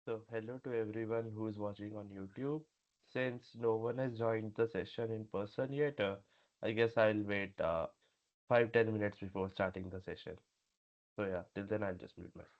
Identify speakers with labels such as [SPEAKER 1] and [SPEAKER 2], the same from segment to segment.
[SPEAKER 1] So, hello to everyone who's watching on YouTube. Since no one has joined the session in person yet, I guess I'll wait 5-10 minutes before starting the session. So, yeah, till then I'll just mute myself.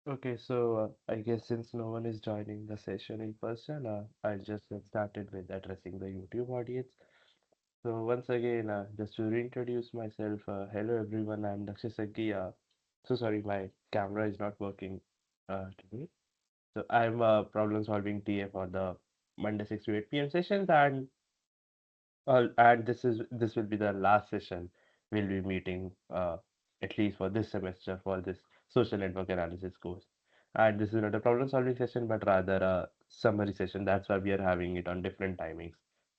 [SPEAKER 1] Okay, so I guess since no one is joining the session in person, I'll just get started with addressing the YouTube audience. So once again, just to reintroduce myself, hello everyone, I'm Dakshisaggi. So sorry, my camera is not working today. So I'm a problem solving TA for the Monday 6 to 8 p.m. sessions, and this will be the last session we'll be meeting, at least for this semester, for this social network analysis course. And this is not a problem solving session, but rather a summary session. That's why we are having it on different timings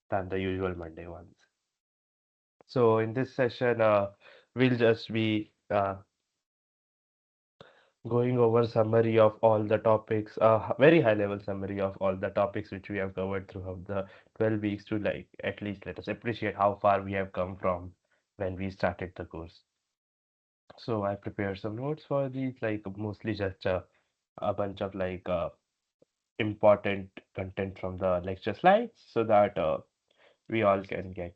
[SPEAKER 1] than the usual Monday ones. So in this session, we'll just be going over summary of all the topics, very high level summary of all the topics which we have covered throughout the 12 weeks to like at least let us appreciate how far we have come from when we started the course. So I prepared some notes for these, like mostly just a bunch of like important content from the lecture slides so that we all can get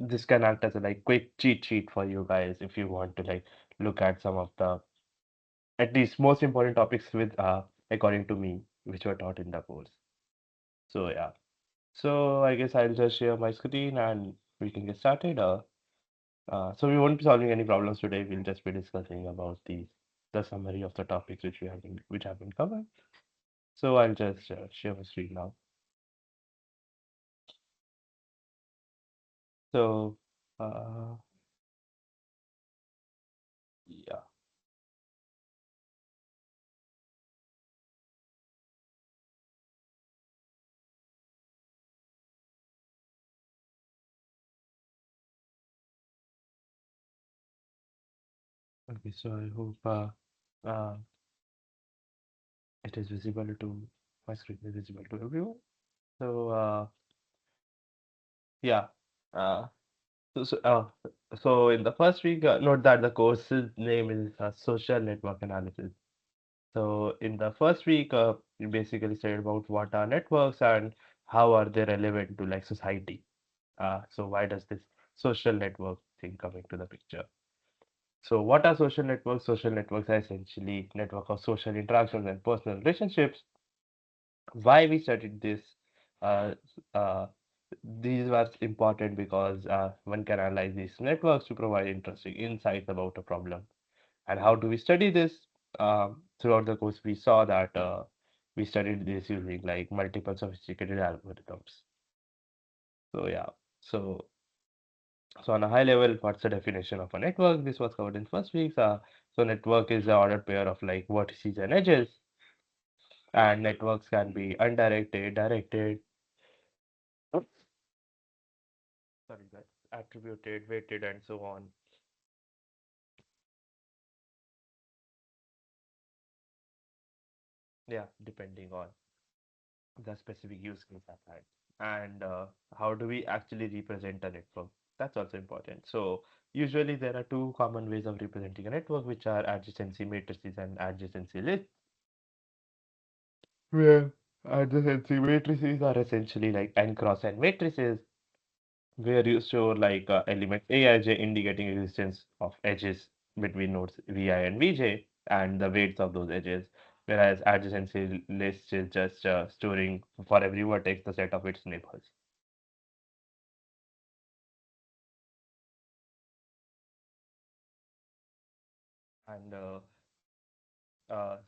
[SPEAKER 1] this can act as a like quick cheat sheet for you guys if you want to like look at some of the at least most important topics with according to me which were taught in the course. So yeah, so I guess I'll just share my screen and we can get started. So we won't be solving any problems today. We'll just be discussing about the summary of the topics which have been covered. So I'll just share my screen now. So uh, yeah, okay. So I hope uh, it is visible to my screen is visible to everyone. So yeah. Uh, So, so, uh, so in the first week, note that the course's name is Social Network Analysis. So in the first week, we basically said about what are networks and how are they relevant to like society. So why does this social network thing come into the picture? So what are social networks? Social networks are essentially network of social interactions and personal relationships. Why we studied this? Uh, uh, these were important because one can analyze these networks to provide interesting insights about a problem. And how do we study this? Throughout the course, we saw that we studied this using like multiple sophisticated algorithms. So yeah, so so on a high level, what's the definition of a network? This was covered in first week. So network is the ordered pair of like vertices and edges, and networks can be undirected, directed, sorry, guys, attributed, weighted, and so on. Yeah, depending on the specific use case at hand. And how do we actually represent a network? That's also important. So usually there are two common ways of representing a network, which are adjacency matrices and adjacency lists. Where adjacency matrices are essentially like n cross n matrices, where you show like element Aij indicating existence of edges between nodes Vi and Vj and the weights of those edges, whereas adjacency list is just storing for every vertex the set of its neighbors. And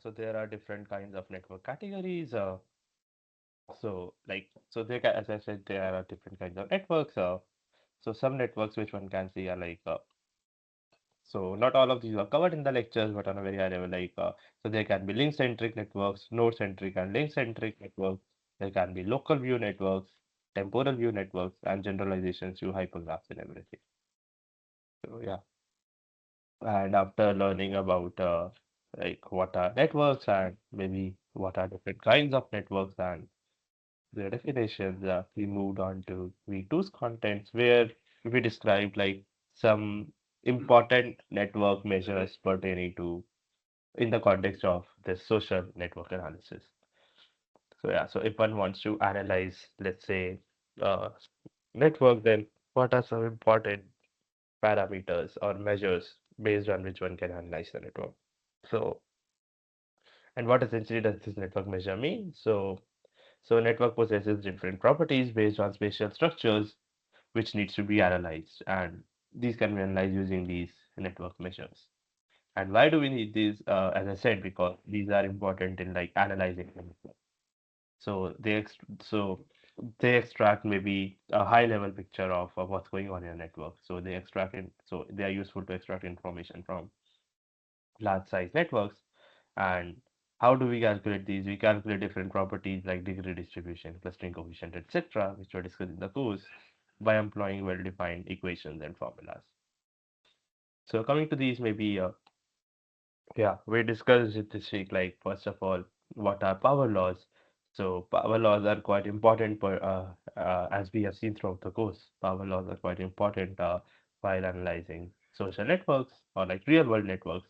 [SPEAKER 1] so there are different kinds of network categories. As I said, there are different kinds of networks. So some networks which one can see are like so not all of these are covered in the lectures, but on a very high level, like so there can be link-centric networks, node-centric and link-centric networks. There can be local view networks, temporal view networks, and generalizations to hypergraphs and everything. So yeah, and after learning about like what are networks and maybe what are different kinds of networks and their definitions, we moved on to V2's contents where we described like some important network measures pertaining to in the context of this social network analysis. So yeah, so if one wants to analyze, let's say, uh, network, then what are some important parameters or measures based on which one can analyze the network? So And what essentially does this network measure mean? So network possesses different properties based on spatial structures, which needs to be analyzed, and these can be analyzed using these network measures. And why do we need these? As I said, because these are important in like analyzing the network. So so they extract maybe a high level picture of what's going on in a network. So they are useful to extract information from large size networks. And how do we calculate these? We calculate different properties like degree distribution, clustering coefficient, etc., which were discussed in the course, by employing well-defined equations and formulas. So coming to these, maybe yeah, we discussed it this week. Like first of all, what are power laws? So power laws are quite important, as we have seen throughout the course. Power laws are quite important while analyzing social networks or like real-world networks.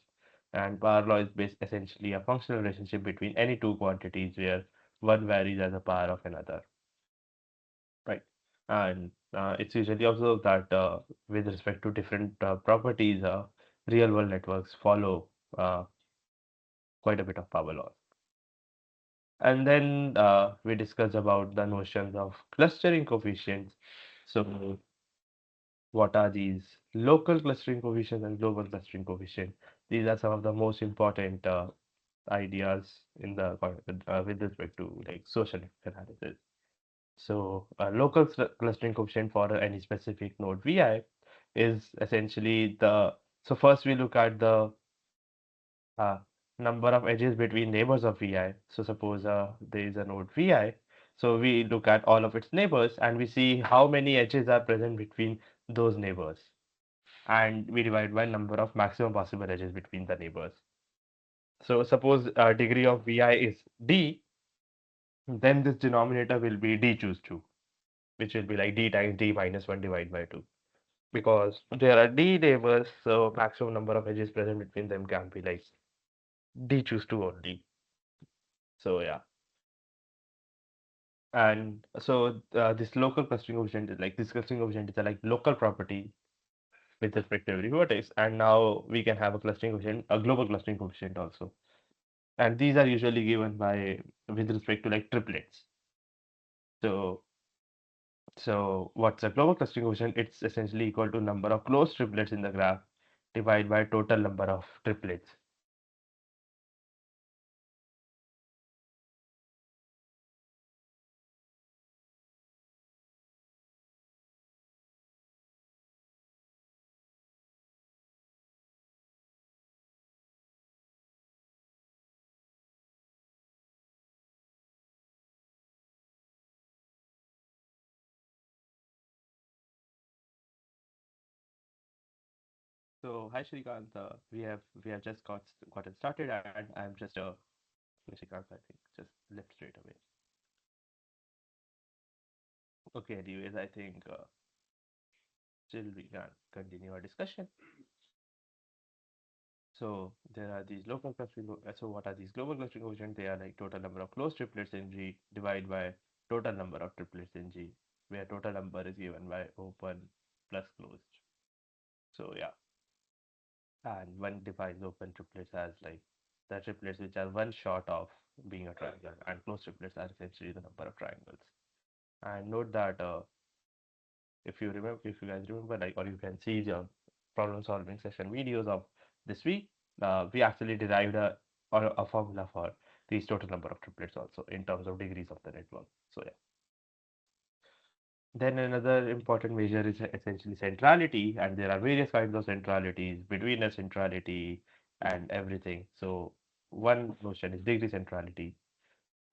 [SPEAKER 1] And power law is based essentially a functional relationship between any two quantities where one varies as a power of another, right? And it's usually observed that with respect to different properties, real-world networks follow uh, quite a bit of power laws. And then we discussed about the notions of clustering coefficients. So what are these local clustering coefficients and global clustering coefficient? These are some of the most important ideas in the with respect to like social analysis. So a local clustering coefficient for any specific node Vi is essentially the, so first we look at the uh, number of edges between neighbors of Vi. So suppose there is a node Vi. So we look at all of its neighbors and we see how many edges are present between those neighbors. And we divide by number of maximum possible edges between the neighbors. So suppose degree of Vi is D, then this denominator will be D choose 2, which will be like D times D minus 1 divided by 2. Because there are D neighbors, so maximum number of edges present between them can be like D choose 2 only. So yeah. And so this local clustering coefficient is like this clustering coefficient is a like local property with respect to every vertex. And now we can have a clustering coefficient, a global clustering coefficient also. And these are usually given by with respect to like triplets. So what's a global clustering coefficient? It's essentially equal to number of closed triplets in the graph divided by total number of triplets. So hi Shrikant, we have just gotten started, and I'm just Shrikant, I think just left straight away. Okay, anyways, I think still we can continue our discussion. So there are these local clustering. So what are these global clustering coefficients? They are like total number of closed triplets in G divided by total number of triplets in G, where total number is given by open plus closed. So yeah, and one defines open triplets as like the triplets which are one short of being a triangle, and closed triplets are essentially the number of triangles. And note that if you guys remember, like, or you can see the problem solving session videos of this week, we actually derived a formula for these total number of triplets also in terms of degrees of the network. So yeah. Then another important measure is essentially centrality, and there are various kinds of centralities, between a centrality and everything. So one notion is degree centrality.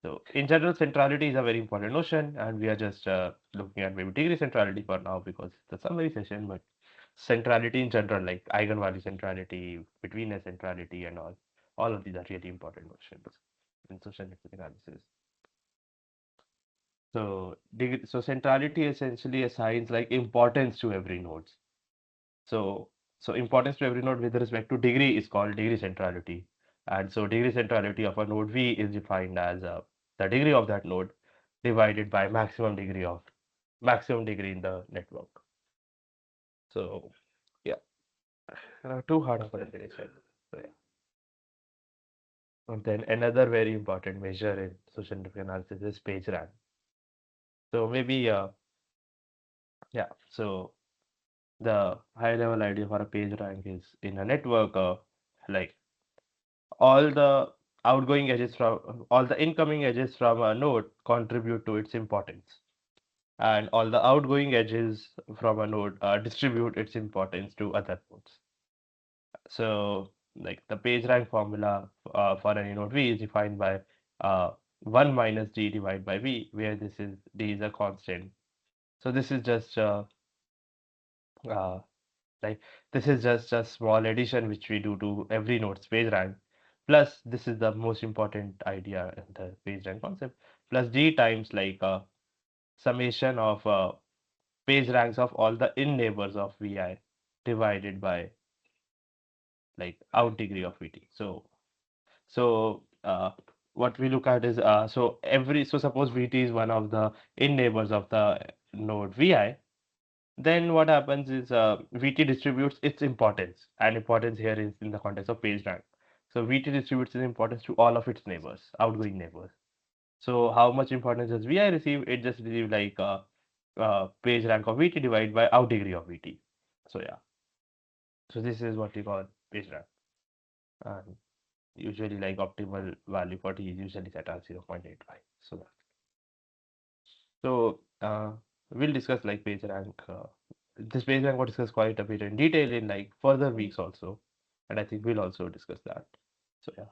[SPEAKER 1] So in general, centrality is a very important notion, and we are just looking at maybe degree centrality for now because it's a summary session. But centrality in general, like eigenvalue centrality, betweenness centrality, and all of these are really important notions in social network analysis. So centrality essentially assigns like importance to every node. So importance to every node with respect to degree is called degree centrality. And so degree centrality of a node V is defined as the degree of that node divided by maximum degree in the network. So yeah, too hard of a definition. So, yeah. And then another very important measure in social network analysis is page rank. So maybe yeah. So the high level idea for a page rank is in a network, like all the outgoing edges from all the incoming edges from a node contribute to its importance, and all the outgoing edges from a node distribute its importance to other nodes. So, like the page rank formula for any node V is defined by 1 minus d divided by V, where this is d is a constant. So this is just uh, like this is just a small addition which we do to every node's page rank. Plus, this is the most important idea in the page rank concept. Plus d times like summation of page ranks of all the in neighbors of Vi divided by like out degree of Vt. So what we look at is so suppose Vt is one of the in neighbors of the node Vi. Then what happens is VT distributes its importance, and importance here is in the context of page rank. So VT distributes its importance to all of its neighbors, outgoing neighbors. So how much importance does VI receive? It just receives like page rank of VT divided by out degree of VT. So yeah, so this is what we call page rank, and usually like optimal value for T is usually set as 0.85. So we'll discuss like page rank. This page rank will discuss quite a bit in detail in like further weeks also, and I think we'll also discuss that. So yeah.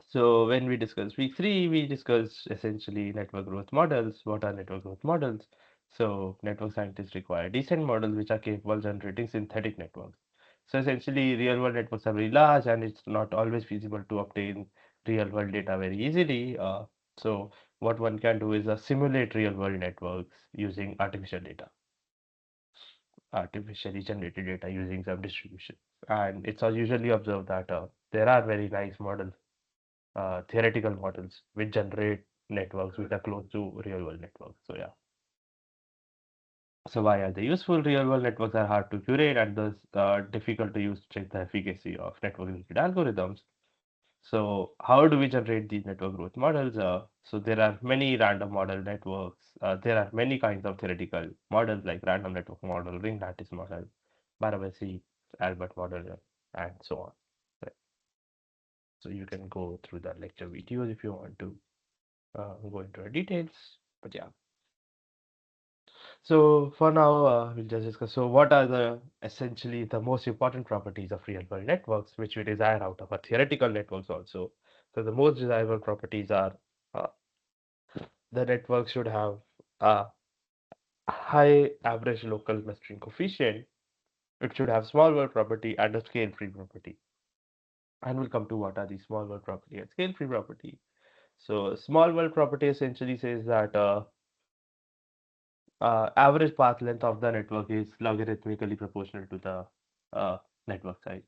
[SPEAKER 1] So when we discuss week three, we discuss essentially network growth models. What are network growth models? So network scientists require decent models which are capable of generating synthetic networks. So essentially, real world networks are very large, and it's not always feasible to obtain real world data very easily. So what one can do is simulate real world networks using artificially generated data using some distribution. And it's usually observed that there are very nice models, theoretical models, which generate networks which are close to real world networks. So yeah. So why are they useful? Real world networks are hard to curate and thus difficult to use to check the efficacy of network related algorithms. So how do we generate these network growth models? So there are many random model networks. There are many kinds of theoretical models like random network model, ring lattice model, Barabasi, Albert model, and so on. Right. So you can go through the lecture videos if you want to go into the details. But yeah. So for now, we'll just discuss. So what are the essentially the most important properties of real-world networks, which we desire out of our theoretical networks also. So the most desirable properties are uh, the network should have a high average local clustering coefficient. It should have small world property and a scale-free property. And we'll come to what are these small world property and scale-free property. So small world property essentially says that average path length of the network is logarithmically proportional to the network size.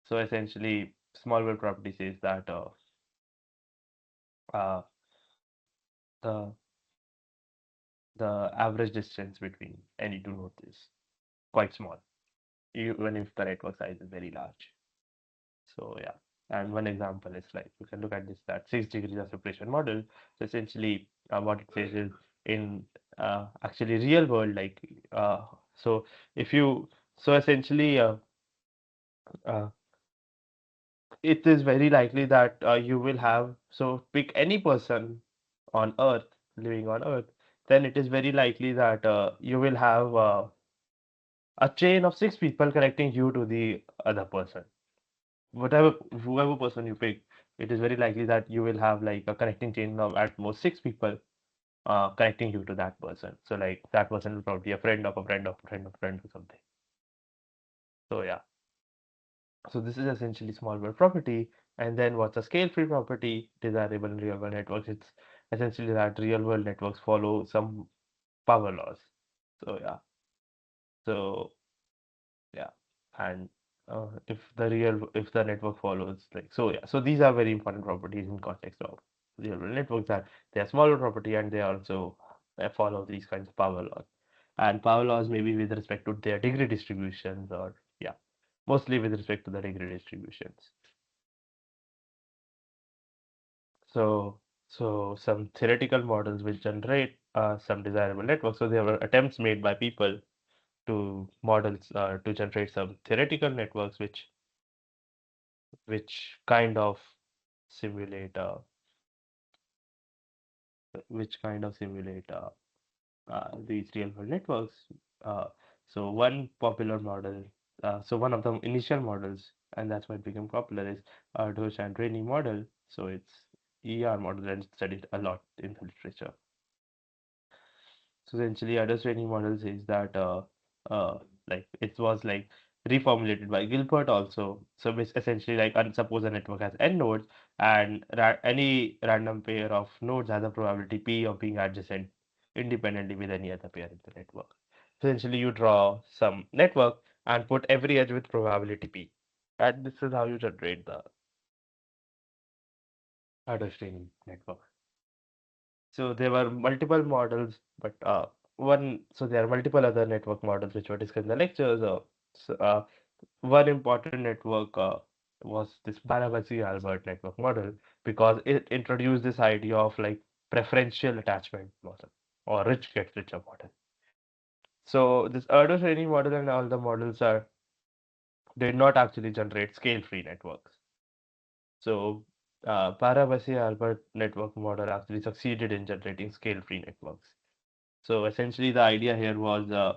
[SPEAKER 1] So essentially, small world property says that uh, the the average distance between any two nodes is quite small, even if the network size is very large. So yeah, and one example is like you can look at this that 6 degrees of separation model. So essentially, what it says is in actually real world, like so if you so essentially uh, it is very likely that you will have so pick any person on earth living on earth, then it is very likely that you will have a chain of 6 people connecting you to the other person, whatever whoever person you pick. It is very likely that you will have like a connecting chain of at most 6 people connecting you to that person. So like that person will probably be a friend of a friend of a friend of a friend or something. So yeah. So this is essentially small world property. And then what's a scale-free property desirable in real-world networks? It's essentially that real-world networks follow some power laws. So yeah. So yeah. And if the network follows like so yeah. So these are very important properties in context of real-world networks that they are smaller property and they also follow these kinds of power laws. And power laws maybe with respect to their degree distributions or yeah, mostly with respect to the degree distributions. So, some theoretical models which generate some desirable networks. So there were attempts made by people to models to generate some theoretical networks which kind of simulate these real world networks. Uh, one popular model, one of the initial models, and that's why it became popular, is Doshan training model. So it's ER model and studied a lot in the literature. So essentially, understanding models is that like it was like reformulated by Gilbert also. So it's essentially like suppose a network has n nodes and any random pair of nodes has a probability p of being adjacent independently with any other pair in the network. So essentially, you draw some network and put every edge with probability p, and this is how you generate the understanding network. So there were multiple models, but there are multiple other network models which were discussed in the lectures. So, one important network was this Banabasi-Albert network model because it introduced this idea of like preferential attachment model or rich gets richer model. So this Erdo training model and all the models are did not actually generate scale-free networks. So Parabasi-Albert network model actually succeeded in generating scale-free networks. So essentially, the idea here was uh,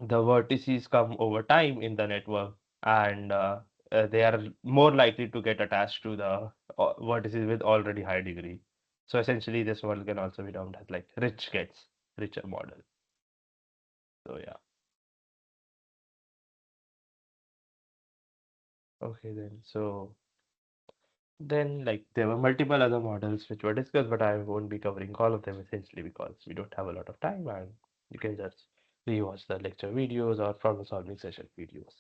[SPEAKER 1] the vertices come over time in the network, and they are more likely to get attached to the vertices with already high degree. So essentially, this model can also be termed as like rich gets richer model. So yeah. Okay then. So then like there were multiple other models which were discussed, but I won't be covering all of them essentially because we don't have a lot of time and you can just rewatch the lecture videos or problem solving session videos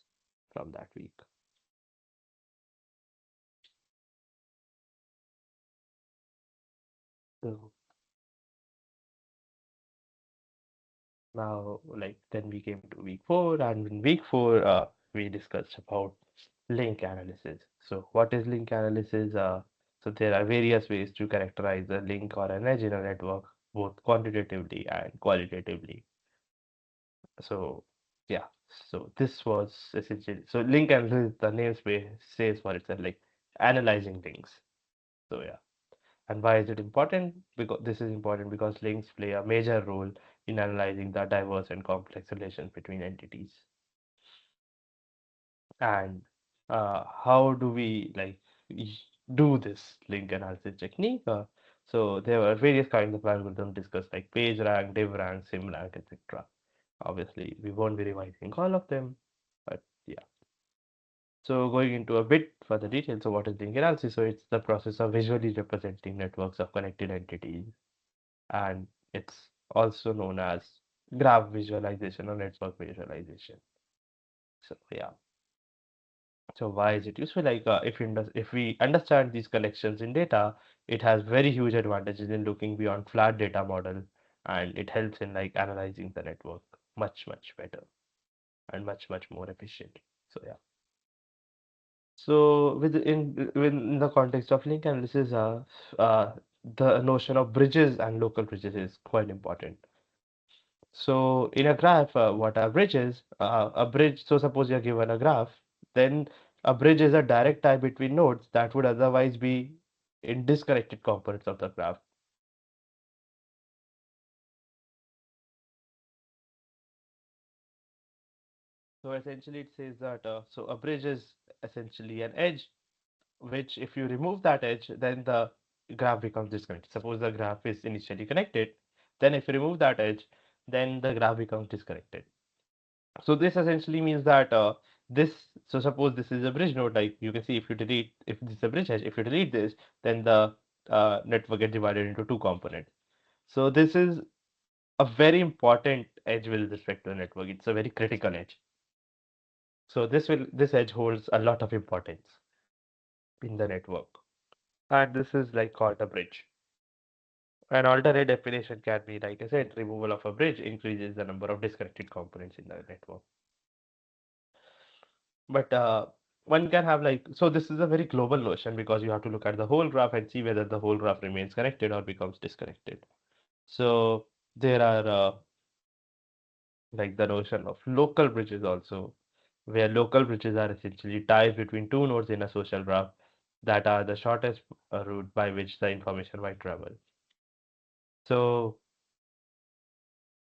[SPEAKER 1] from that week. So now like then we came to week four and in week four we discussed about link analysis. So what is link analysis? So there are various ways to characterize a link or an edge in a network, both quantitatively and qualitatively. So yeah, so this was essentially so link analysis, the name says for itself, like analyzing links. So yeah, and why is it important? Because this is important because links play a major role in analyzing the diverse and complex relations between entities. And how do we like y- do this link analysis technique? So there were various kinds of algorithms discussed like page rank, div rank, sim rank, etc. Obviously, we won't be revising all of them, but yeah. So going into a bit further detail, so what is link analysis? So it's the process of visually representing networks of connected entities, and it's also known as graph visualization or network visualization. So yeah. So why is it useful? Like if we understand these connections in data, it has very huge advantages in looking beyond flat data model, and it helps in like analyzing the network much better and much more efficient. So yeah. So within the context of link analysis, the notion of bridges and local bridges is quite important. So in a graph, what a bridge is, a bridge, so suppose you're given a graph, then a bridge is a direct tie between nodes that would otherwise be in disconnected components of the graph. So essentially it says that, so a bridge is essentially an edge, which if you remove that edge, then the graph becomes disconnected. Suppose the graph is initially connected, then if you remove that edge, then the graph becomes disconnected. So this essentially means that so suppose this is a bridge node, like you can see if this is a bridge edge, if you delete this, then the network gets divided into two components. So this is a very important edge with respect to the network. It's a very critical edge. So this edge holds a lot of importance in the network. And this is like called a bridge. An alternate definition can be, like I said, removal of a bridge increases the number of disconnected components in the network. But one can have like, so this is a very global notion because you have to look at the whole graph and see whether the whole graph remains connected or becomes disconnected. So there are like the notion of local bridges also, where local bridges are essentially ties between two nodes in a social graph that are the shortest route by which the information might travel. So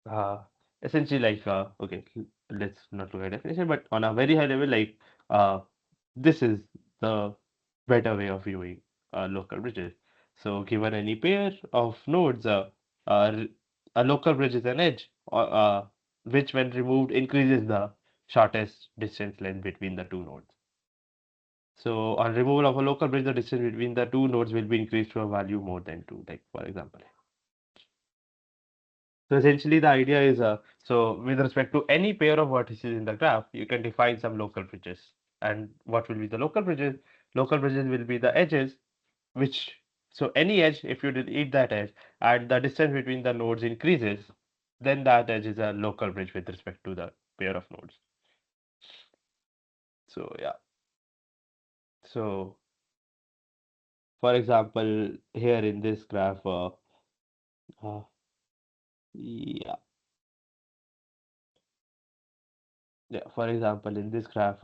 [SPEAKER 1] Uh, essentially, like, okay, let's not look at definition, but on a very high level, like, uh, this is the better way of viewing local bridges. So, given any pair of nodes, uh, a local bridge is an edge, which, when removed, increases the shortest distance length between the two nodes. So, on removal of a local bridge, the distance between the two nodes will be increased to a value more than two, like, for example. So essentially, the idea is so with respect to any pair of vertices in the graph, you can define some local bridges. And what will be the local bridges? Local bridges will be the edges, which so any edge, if you delete that edge and the distance between the nodes increases, then that edge is a local bridge with respect to the pair of nodes. So yeah. So for example, here in this graph, uh, yeah, yeah. For example, in this graph,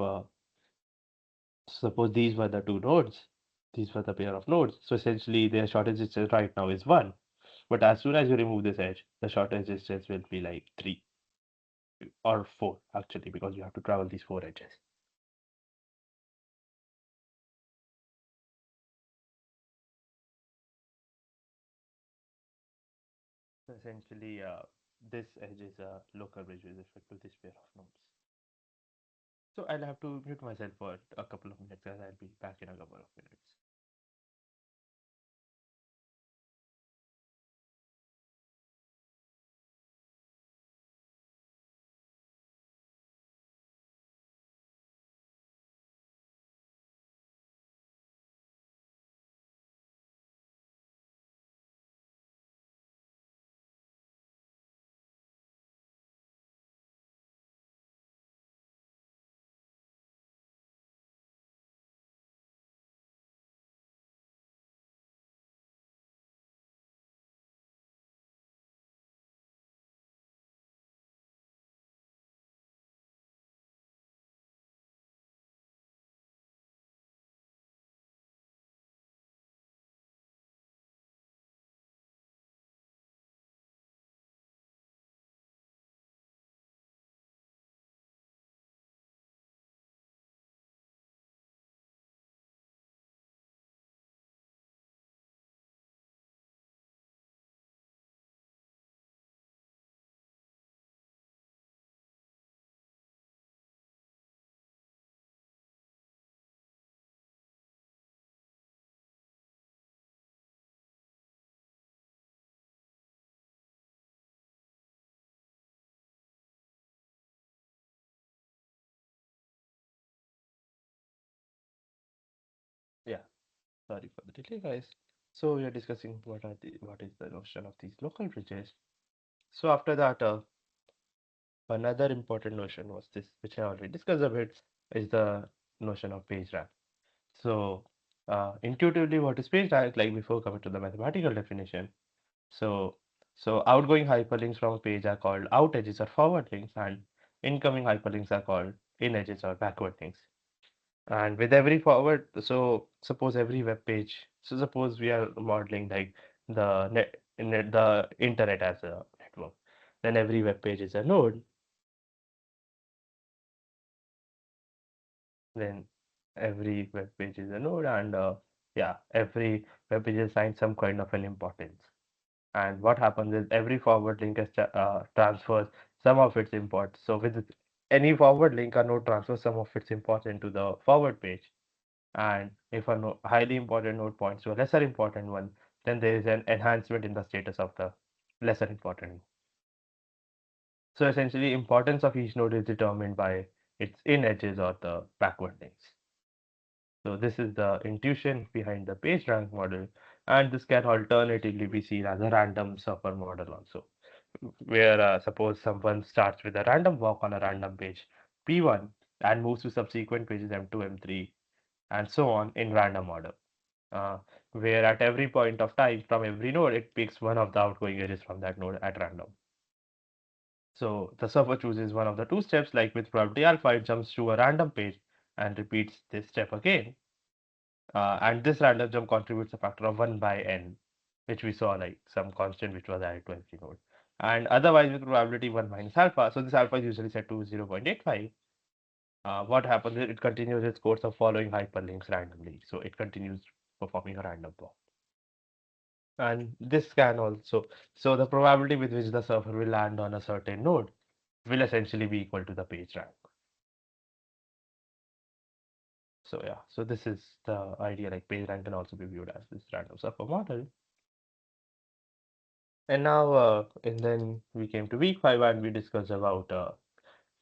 [SPEAKER 1] suppose these were the two nodes. These were the pair of nodes. So essentially their shortest distance right now is 1. But as soon as you remove this edge, the shortest distance will be like 3 or 4 actually because you have to travel these 4 edges. So essentially this edge is a local bridge with respect to this pair of nodes. So I'll have to mute myself for a couple of minutes as I'll be back in a couple of minutes. Yeah, sorry for the delay guys. So we are discussing what is the notion of these local bridges. So after that another important notion was this, which I already discussed a bit, is the notion of page rank. So, intuitively, what is page rank? Like before coming to the mathematical definition. So, so outgoing hyperlinks from a page are called out edges or forward links, and incoming hyperlinks are called in edges or backward links. And with every forward, so suppose every web page. So suppose we are modeling like the internet as a network. Then every web page is a node. Then every web page is a node, and yeah, every web page assigns some kind of an importance. And what happens is every forward link transfers some of its import. So with any forward link, a node transfers some of its importance to the forward page. And if a highly important node points to a lesser important one, then there is an enhancement in the status of the lesser important. So essentially, importance of each node is determined by its in edges or the backward links. So this is the intuition behind the page rank model, and this can alternatively be seen as a random suffer model also, where suppose someone starts with a random walk on a random page P1, and moves to subsequent pages M2, M3, and so on in random order. Uh, where at every point of time from every node, it picks one of the outgoing edges from that node at random. So the server chooses one of the two steps, like with probability alpha, it jumps to a random page and repeats this step again. And this random jump contributes a factor of 1 by n, which we saw like some constant which was added to every node. And otherwise, with probability 1 minus alpha, so this alpha is usually set to 0.85. What happens is it continues its course of following hyperlinks randomly. So it continues performing a random walk. And this can also, so the probability with which the server will land on a certain node will essentially be equal to the page rank. So yeah, so this is the idea, like page rank can also be viewed as this random server model. And now, and then we came to week 5 and we discussed about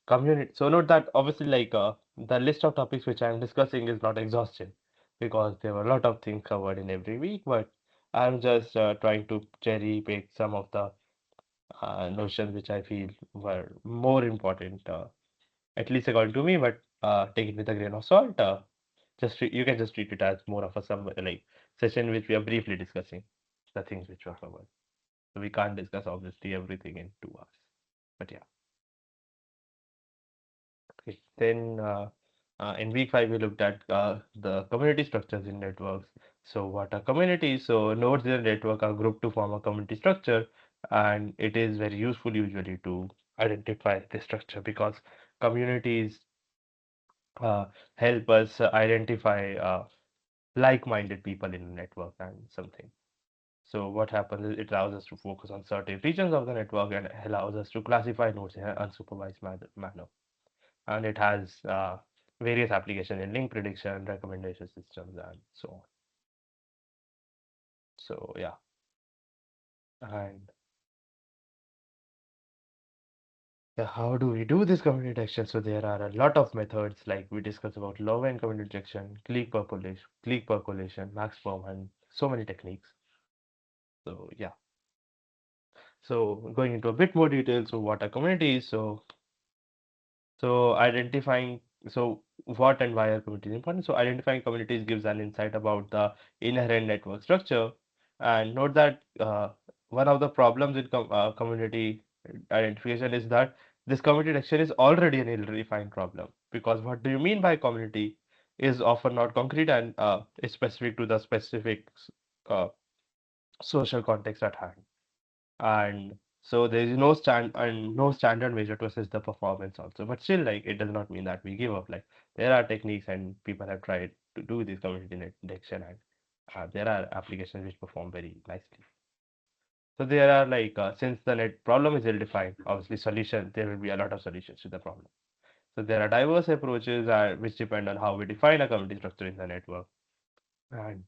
[SPEAKER 1] community. So note that obviously the list of topics which I am discussing is not exhaustive because there were a lot of things covered in every week, but I'm just trying to cherry pick some of the notions which I feel were more important, at least according to me, but take it with a grain of salt. You can just treat it as more of a some like session which we are briefly discussing the things which were covered. So we can't discuss obviously everything in 2 hours. But yeah, okay. Then in week 5 we looked at the community structures in networks. So what are communities? So nodes in a network are grouped to form a community structure, and it is very useful usually to identify the structure because communities uh, help us identify like-minded people in a network and something. So what happens is it allows us to focus on certain regions of the network and allows us to classify nodes in an unsupervised manner. And it has various applications in link prediction, recommendation systems, and so on. So yeah, and yeah, how do we do this community detection? So there are a lot of methods, like we discussed about low-end community detection, click percolation, max perm, and so many techniques. So yeah, so going into a bit more detail, so what are communities? So identifying, so what and why are communities important? So identifying communities gives an insight about the inherent network structure. And note that one of the problems with community identification is that this community detection is already an ill-defined problem. Because what do you mean by community is often not concrete and is specific to the specific uh, social context at hand. And so there is no standard measure to assess the performance also, but still like it does not mean that we give up. Like there are techniques and people have tried to do this community net detection, and there are applications which perform very nicely. So there are since the net problem is ill defined, obviously solution there will be a lot of solutions to the problem. So there are diverse approaches which depend on how we define a community structure in the network. And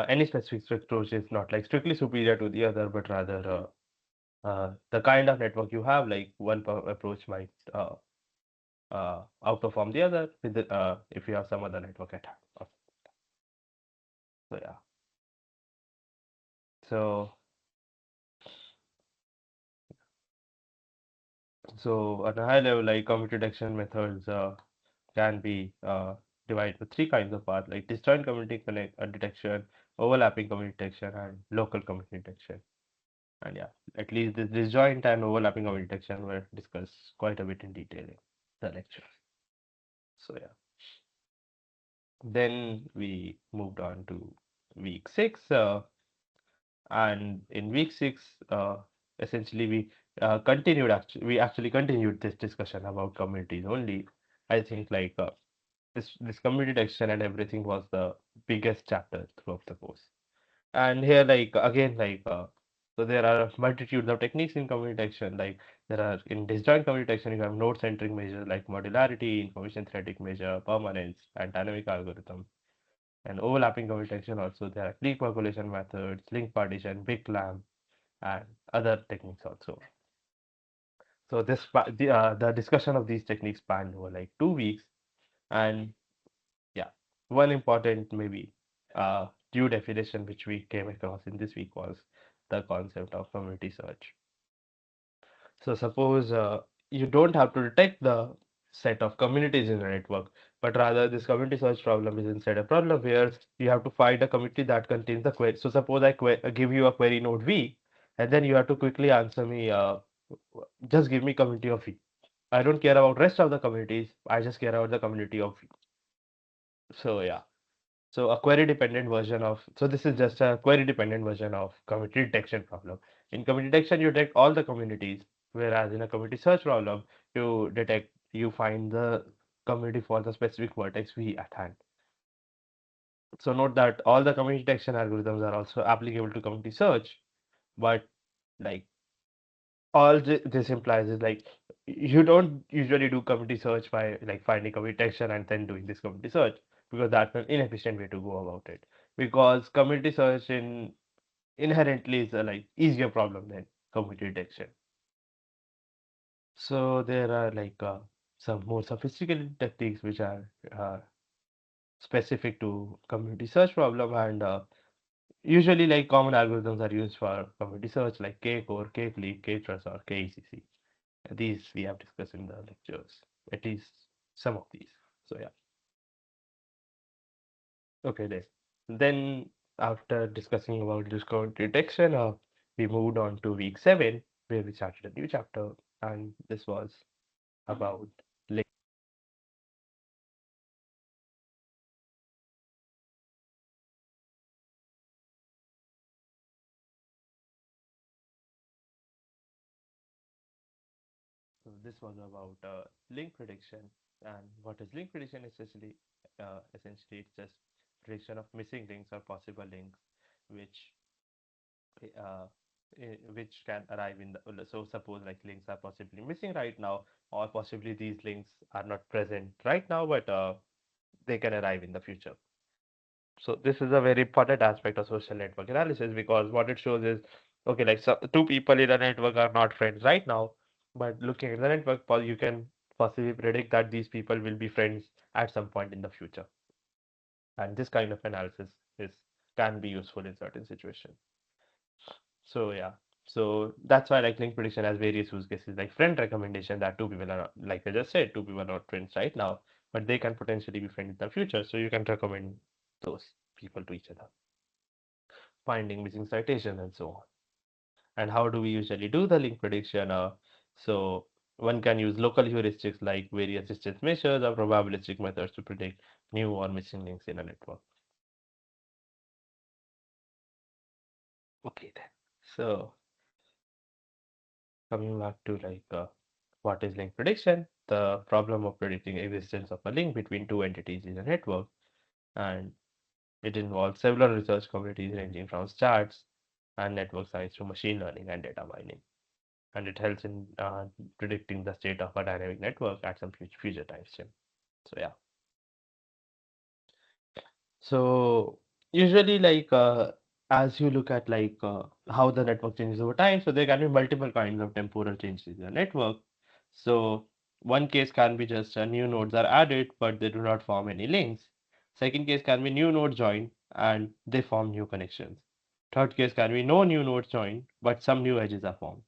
[SPEAKER 1] any specific approach is not like strictly superior to the other, but rather the kind of network you have, like one approach might outperform the other with if you have some other network at hand. So yeah. So so at a high level, like computer detection methods can be divided into three kinds of parts, like disjoint community detection, overlapping community detection, and local community detection. And yeah, at least this disjoint and overlapping community detection were discussed quite a bit in detail in the lecture. So yeah. Then we moved on to week 6, and in week 6, essentially we actually continued this discussion about communities only. I think this community detection and everything was the biggest chapter throughout the course. And here, so there are multitudes of techniques in community detection. Like there are in disjoint community detection, you have node-centric measures like modularity, information theoretic measure, permanence, and dynamic algorithm. And overlapping computation also, there are clique percolation methods, link partition, big clamp, and other techniques also. So the discussion of these techniques spanned over like 2 weeks, and yeah, one important maybe new definition which we came across in this week was the concept of community search. So suppose you don't have to detect the set of communities in a network, but rather this community search problem is instead a problem where you have to find a community that contains the query. So suppose give you a query node V, and then you have to quickly answer me, just give me community of V. I don't care about rest of the communities. I just care about the community of V. So yeah. So a query dependent version of, so this is just a query dependent version of community detection problem. In community detection, you detect all the communities, whereas in a community search problem, you find the community for the specific vertex V at hand. So note that all the community detection algorithms are also applicable to community search, but like this implies is like you don't usually do community search by like finding community detection and then doing this community search because that's an inefficient way to go about it. Because community search in inherently is a like easier problem than community detection. So there are some more sophisticated techniques which are specific to community search problem and usually like common algorithms are used for community search like K-core, K-click, K-trust or KECC. These we have discussed in the lectures, at least some of these. So yeah, okay then. Then after discussing about discount detection, we moved on to week 7 where we started a new chapter and this was about link. So this was about link prediction and what is link prediction essentially it's just prediction of missing links or possible links which uh, which can arrive in the so suppose like links are possibly missing right now or possibly these links are not present right now but they can arrive in the future. So this is a very important aspect of social network analysis because what it shows is okay like so two people in a network are not friends right now but looking at the network you can possibly predict that these people will be friends at some point in the future, and this kind of analysis is can be useful in certain situations. So yeah. So that's why like link prediction has various use cases like friend recommendation that two people are not, like I just said, two people are not friends right now, but they can potentially be friends in the future. So you can recommend those people to each other. Finding missing citations and so on. And how do we usually do the link prediction? So one can use local heuristics like various distance measures or probabilistic methods to predict new or missing links in a network. Okay then. So coming back to what is link prediction? The problem of predicting existence of a link between two entities in a network, and it involves several research communities ranging from stats and network science to machine learning and data mining, and it helps in predicting the state of a dynamic network at some future time stem. So yeah. So usually as you look at how the network changes over time, so there can be multiple kinds of temporal changes in the network. So one case can be just new nodes are added, but they do not form any links. Second case can be new nodes join and they form new connections. Third case can be no new nodes join, but some new edges are formed.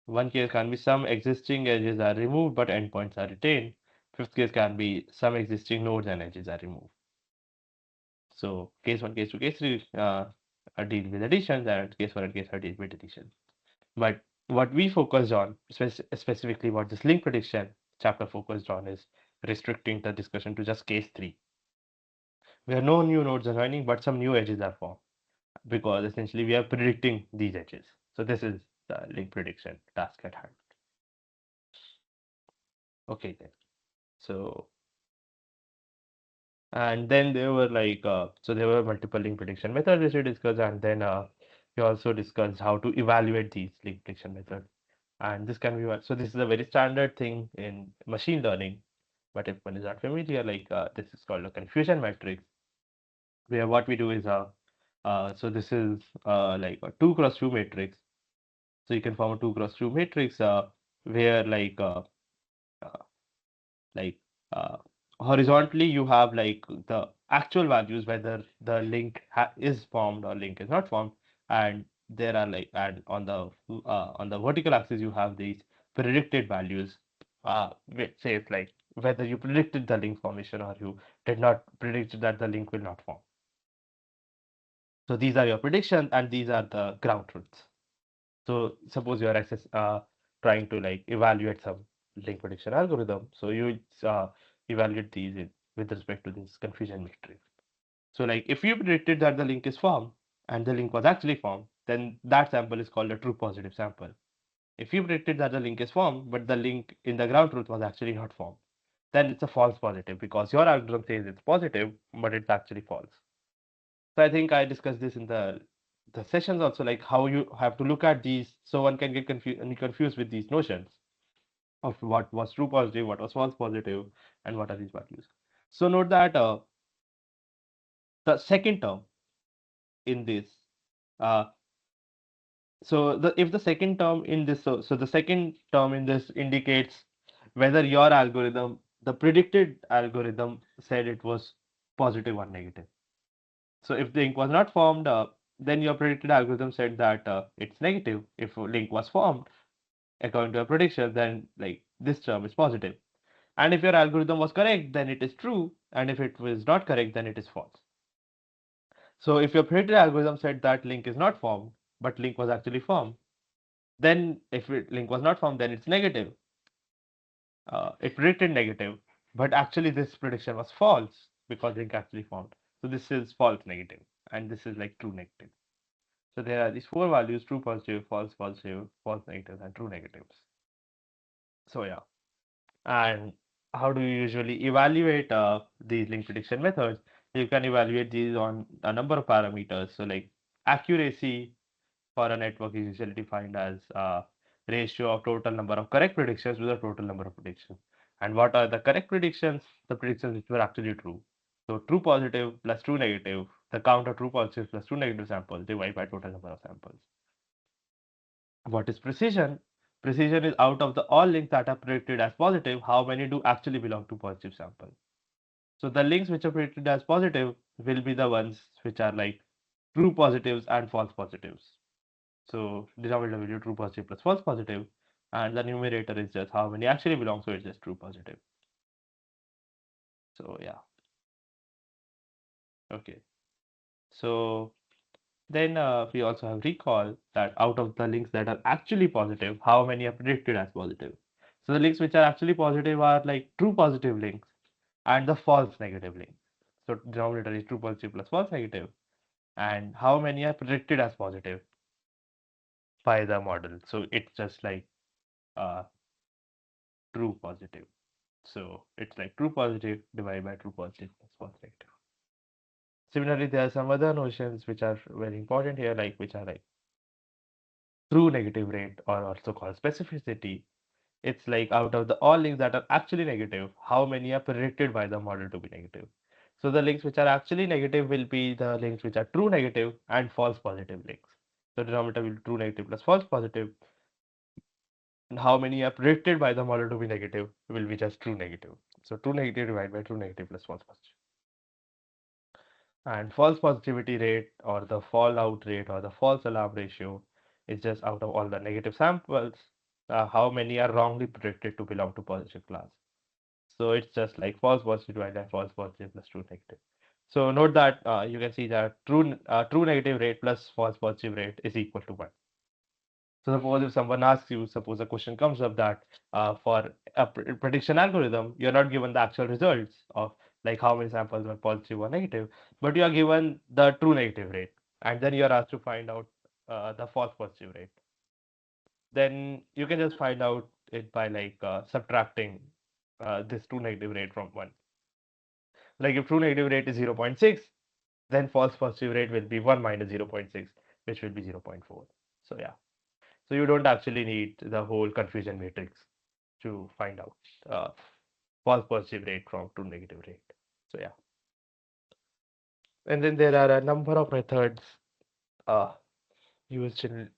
[SPEAKER 1] One case can be some existing edges are removed, but endpoints are retained. Fifth case can be some existing nodes and edges are removed. So case one, case two, case three are deal with additions, and case one and case three deal with deletions. But what we focused on, specifically what this link prediction chapter focused on, is restricting the discussion to just case three, where no new nodes are joining, but some new edges are formed, because essentially we are predicting these edges. So this is the link prediction task at hand. Okay then. So and then there were so there were multiple link prediction methods which we discussed, and then we also discussed how to evaluate these link prediction methods. And this can be so this is a very standard thing in machine learning, but if one is not familiar, this is called a confusion matrix, where what we do is so this is like a 2 cross 2 matrix. So you can form a 2 cross 2 matrix where uh, like uh, horizontally you have the actual values whether the link is formed or link is not formed, and there are and on the vertical axis you have these predicted values which says whether you predicted the link formation or you did not predict that the link will not form. So these are your predictions and these are the ground truths. So suppose you are trying to like evaluate some link prediction algorithm. So you evaluate these with respect to this confusion matrix. So like if you predicted that the link is formed and the link was actually formed, then that sample is called a true positive sample. If you predicted that the link is formed, but the link in the ground truth was actually not formed, then it's a false positive because your algorithm says it's positive, but it's actually false. So I think I discussed this in the sessions also, like how you have to look at these so one can get confused with these notions of what was true positive, what was false positive, and what are these values. So note that the second term in this, uh, so if the second term in this, so the second term in this indicates whether your algorithm, the predicted algorithm said it was positive or negative. So if the link was not formed, then your predicted algorithm said that it's negative. If a link was formed according to a prediction, then like this term is positive. And if your algorithm was correct, then it is true. And if it was not correct, then it is false. So if your predicted algorithm said that link is not formed, but link was actually formed, then if link was not formed, then it's negative. It predicted negative, but actually this prediction was false because link actually formed. So this is false negative, and this is like true negative. So there are these four values: true positive, false positive, false negatives, and true negatives. So yeah. And how do you usually evaluate these link prediction methods? You can evaluate these on a number of parameters. So like accuracy for a network is usually defined as ratio of total number of correct predictions to the total number of predictions. And what are the correct predictions? The predictions which were actually true. So true positive plus true negative, the count of true positives plus true negative samples divided by total number of samples. What is precision? Precision is out of the all links that are predicted as positive, how many do actually belong to positive sample. So the links which are predicted as positive will be the ones which are like true positives and false positives. So denominator will be true positive plus false positive, and the numerator is just how many actually belong, so it's just true positive. So yeah, okay. So then we also have recall that out of the links that are actually positive, how many are predicted as positive. So the links which are actually positive are like true positive links and the false negative links. So denominator is true positive plus false negative, and how many are predicted as positive by the model. So it's just like uh, true positive. So it's like true positive divided by true positive plus false negative. Similarly, there are some other notions which are very important here, like which are like true negative rate or also called specificity. It's like out of the all links that are actually negative, how many are predicted by the model to be negative. So the links which are actually negative will be the links which are true negative and false positive links. So denominator will be true negative plus false positive, and how many are predicted by the model to be negative will be just true negative. So true negative divided by true negative plus false positive. And false positivity rate or the fallout rate or the false alarm ratio is just out of all the negative samples, how many are wrongly predicted to belong to positive class. So it's just like false positive divided by false positive plus true negative. So note that you can see that true negative rate plus false positive rate is equal to 1. So suppose if someone asks you, suppose a question comes up that for a prediction algorithm, you're not given the actual results of like how many samples were positive or negative, but you are given the true negative rate, and then you are asked to find out the false positive rate. Then you can just find out it by like subtracting this true negative rate from 1. Like if true negative rate is 0.6, then false positive rate will be 1 minus 0.6, which will be 0.4. So yeah. So you don't actually need the whole confusion matrix to find out uh, false positive rate from true negative rate. So yeah. And then there are a number of methods uh, used in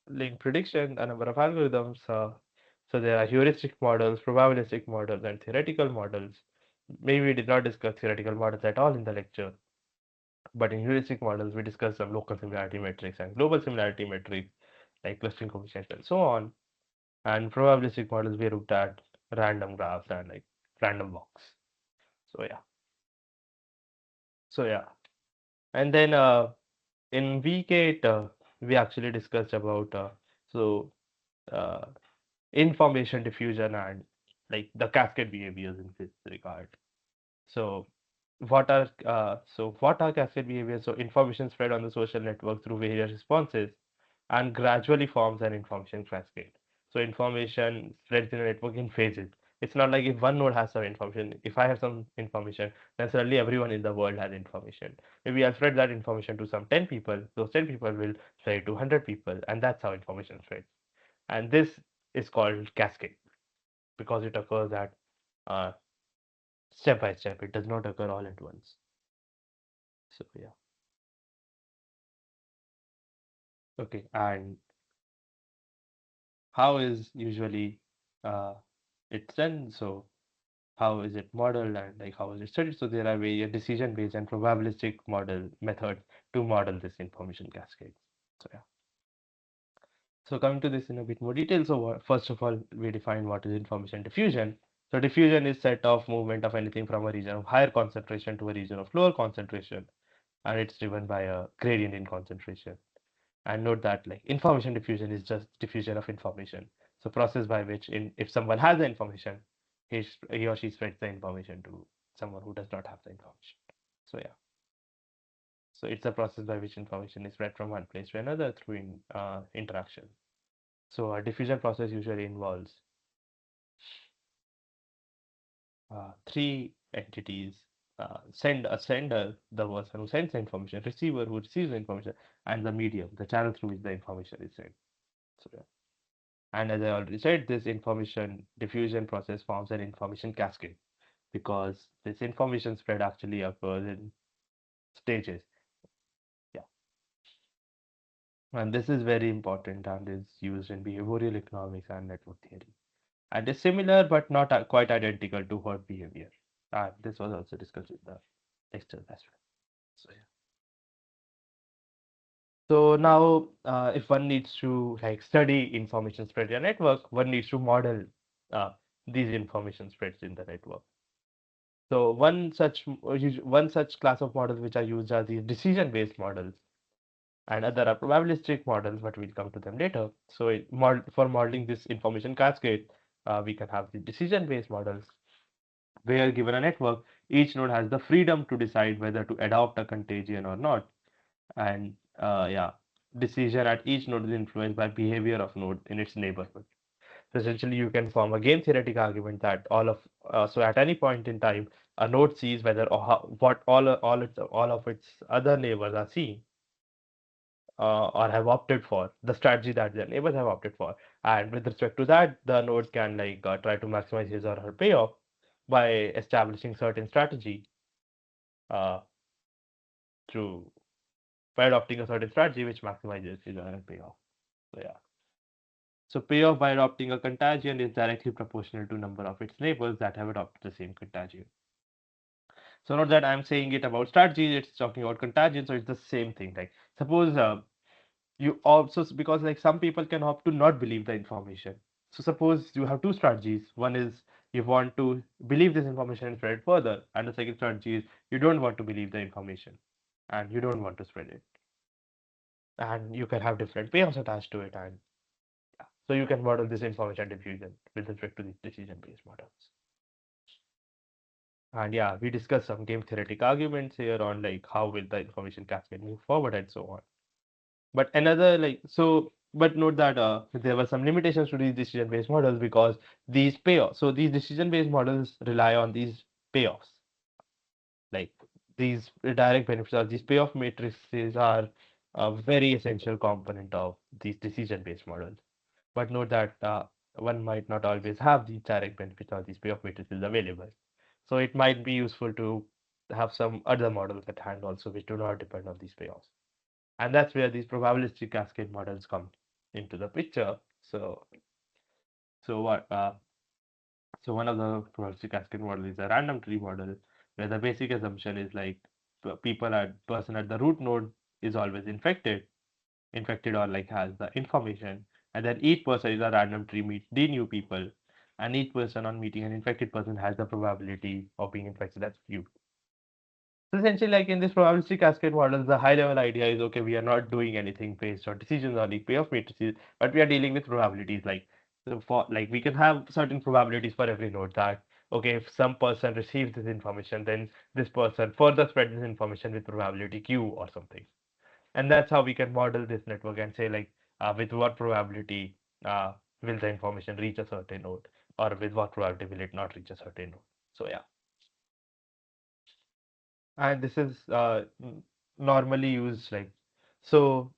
[SPEAKER 1] link prediction, a number of algorithms. So there are heuristic models, probabilistic models, and theoretical models. Maybe we did not discuss theoretical models at all in the lecture, but in heuristic models, we discussed some local similarity metrics and global similarity metrics like clustering coefficients and so on. And probabilistic models, we looked at random graphs and like random walks. So yeah. So yeah. And then in week 8, we actually discussed about so uh, information diffusion and like the cascade behaviors in this regard. So what are cascade behaviors? So information spread on the social network through various responses and gradually forms an information cascade. So information spreads in a network in phases. It's not like if one node has some information, if I have some information, then suddenly everyone in the world has information. Maybe I'll spread that information to some 10 people. Those 10 people will spread it to 100 people, and that's how information spreads. And this is called cascade because it occurs at uh, step by step. It does not occur all at once. So yeah. Okay. And how is usually uh, it's done? So how is it modeled and like how is it studied? So there are various decision-based and probabilistic model methods to model this information cascade. So yeah. So coming to this in a bit more detail. So first of all, we define what is information diffusion. So diffusion is set of movement of anything from a region of higher concentration to a region of lower concentration, and it's driven by a gradient in concentration. And note that like information diffusion is just diffusion of information. So process by which if someone has the information, he or she spreads the information to someone who does not have the information. So yeah. So it's a process by which information is spread from one place to another through interaction. So a diffusion process usually involves three entities. A sender, the person who sends the information, receiver who receives the information, and the medium, the channel through which the information is sent. So yeah. And as I already said, this information diffusion process forms an information cascade because this information spread actually occurs in stages. Yeah. And this is very important and is used in behavioral economics and network theory. And is similar but not quite identical to herd behavior. And this was also discussed in the lecture as well. So yeah. So now, if one needs to like study information spread in a network, one needs to model uh, these information spreads in the network. So one such class of models which are used are these decision-based models, and other are probabilistic models, but we'll come to them later. So for modeling this information cascade, we can have the decision-based models, where given a network, each node has the freedom to decide whether to adopt a contagion or not. And yeah, decision at each node is influenced by behavior of node in its neighborhood. So essentially, you can form a game theoretic argument that so at any point in time, a node sees whether or how, what all of its other neighbors are seeing or have opted for the strategy that their neighbors have opted for, and with respect to that, the node can like try to maximize his or her payoff by establishing certain strategy uh, through by adopting a certain strategy which maximizes his or her payoff. So yeah. So payoff by adopting a contagion is directly proportional to number of its neighbors that have adopted the same contagion. So not that I'm saying it about strategy, it's talking about contagion, so it's the same thing. Like suppose you also because like some people can opt to not believe the information. So suppose you have two strategies. One is you want to believe this information and spread it further, and the second strategy is you don't want to believe the information and you don't want to spread it. And you can have different payoffs attached to it, and yeah. So you can model this information diffusion with respect to these decision-based models. And yeah, we discussed some game theoretic arguments here on like how will the information cascade move forward and so on. But another like so, but note that there were some limitations to these decision-based models because these payoffs. So these decision-based models rely on these payoffs, like these direct benefits or these payoff matrices are a very essential component of these decision-based models. But note that one might not always have these direct benefits or these payoff matrices available. So it might be useful to have some other models at hand also which do not depend on these payoffs. And that's where these probabilistic cascade models come into the picture. So what? So one of the probabilistic cascade model is a random tree model, where the basic assumption is like person at the root node is always infected or like has the information, and then each person in the random tree meets d new people, and each person on meeting an infected person has the probability of being infected as few. So essentially, like in this probabilistic cascade model, the high level idea is okay, we are not doing anything based on decisions or like payoff matrices, but we are dealing with probabilities. Like so for like we can have certain probabilities for every node that okay, if some person receives this information, then this person further spread this information with probability Q or something. And that's how we can model this network and say like with what probability uh, will the information reach a certain node, or with what probability will it not reach a certain node. So yeah, and this is normally used like so.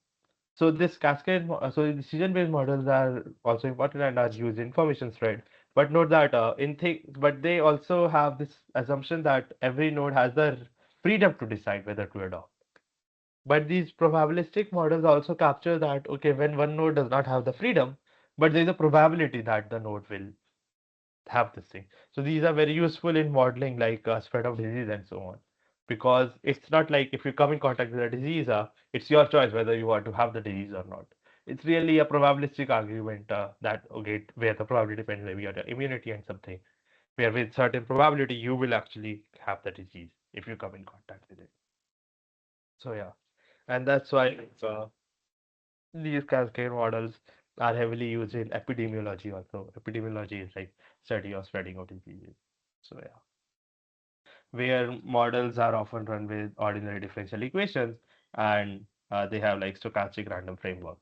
[SPEAKER 1] So this cascade, so decision-based models are also important and are used in information spread. But note that but they also have this assumption that every node has the freedom to decide whether to adopt. But these probabilistic models also capture that, okay, when one node does not have the freedom, but there is a probability that the node will have this thing. So these are very useful in modeling like spread of disease and so on. Because it's not like if you come in contact with a disease, it's your choice whether you want to have the disease or not. It's really a probabilistic argument that, okay, where the probability depends maybe on your immunity and something, where with certain probability you will actually have the disease if you come in contact with it. So yeah, and that's why these cascade models are heavily used in epidemiology also. Epidemiology is like study of spreading of diseases. So yeah, where models are often run with ordinary differential equations and they have like stochastic random frameworks.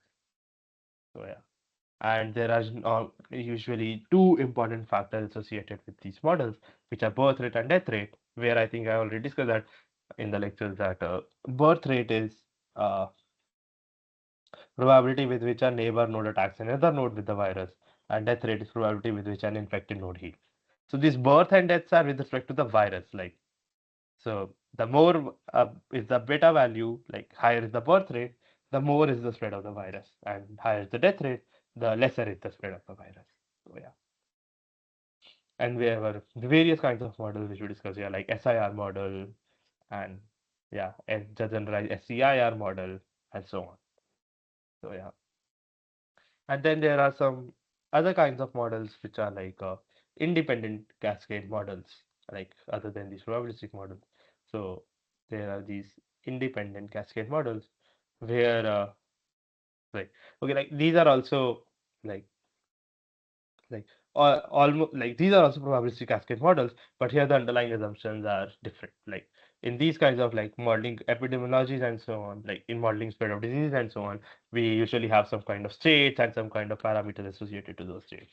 [SPEAKER 1] So yeah, and there are usually two important factors associated with these models, which are birth rate and death rate. Where I think I already discussed that in the lectures that birth rate is uh, probability with which a neighbor node attacks another node with the virus, and death rate is probability with which an infected node heals. So these birth and deaths are with respect to the virus. Like so, the more is the beta value, like higher is the birth rate, the more is the spread of the virus, and higher is the death rate, the lesser is the spread of the virus. So yeah, and we have various kinds of models which we discuss here, like SIR model, and yeah, and the generalized SCIR model, and so on. So yeah. And then there are some other kinds of models which are like independent cascade models, like other than these probabilistic models. So there are these independent cascade models where, like, okay, like these are also like like almost like these are also probabilistic cascade models, but here the underlying assumptions are different. Like in these kinds of like modeling epidemiologies and so on, like in modeling spread of disease and so on, we usually have some kind of states and some kind of parameters associated to those states.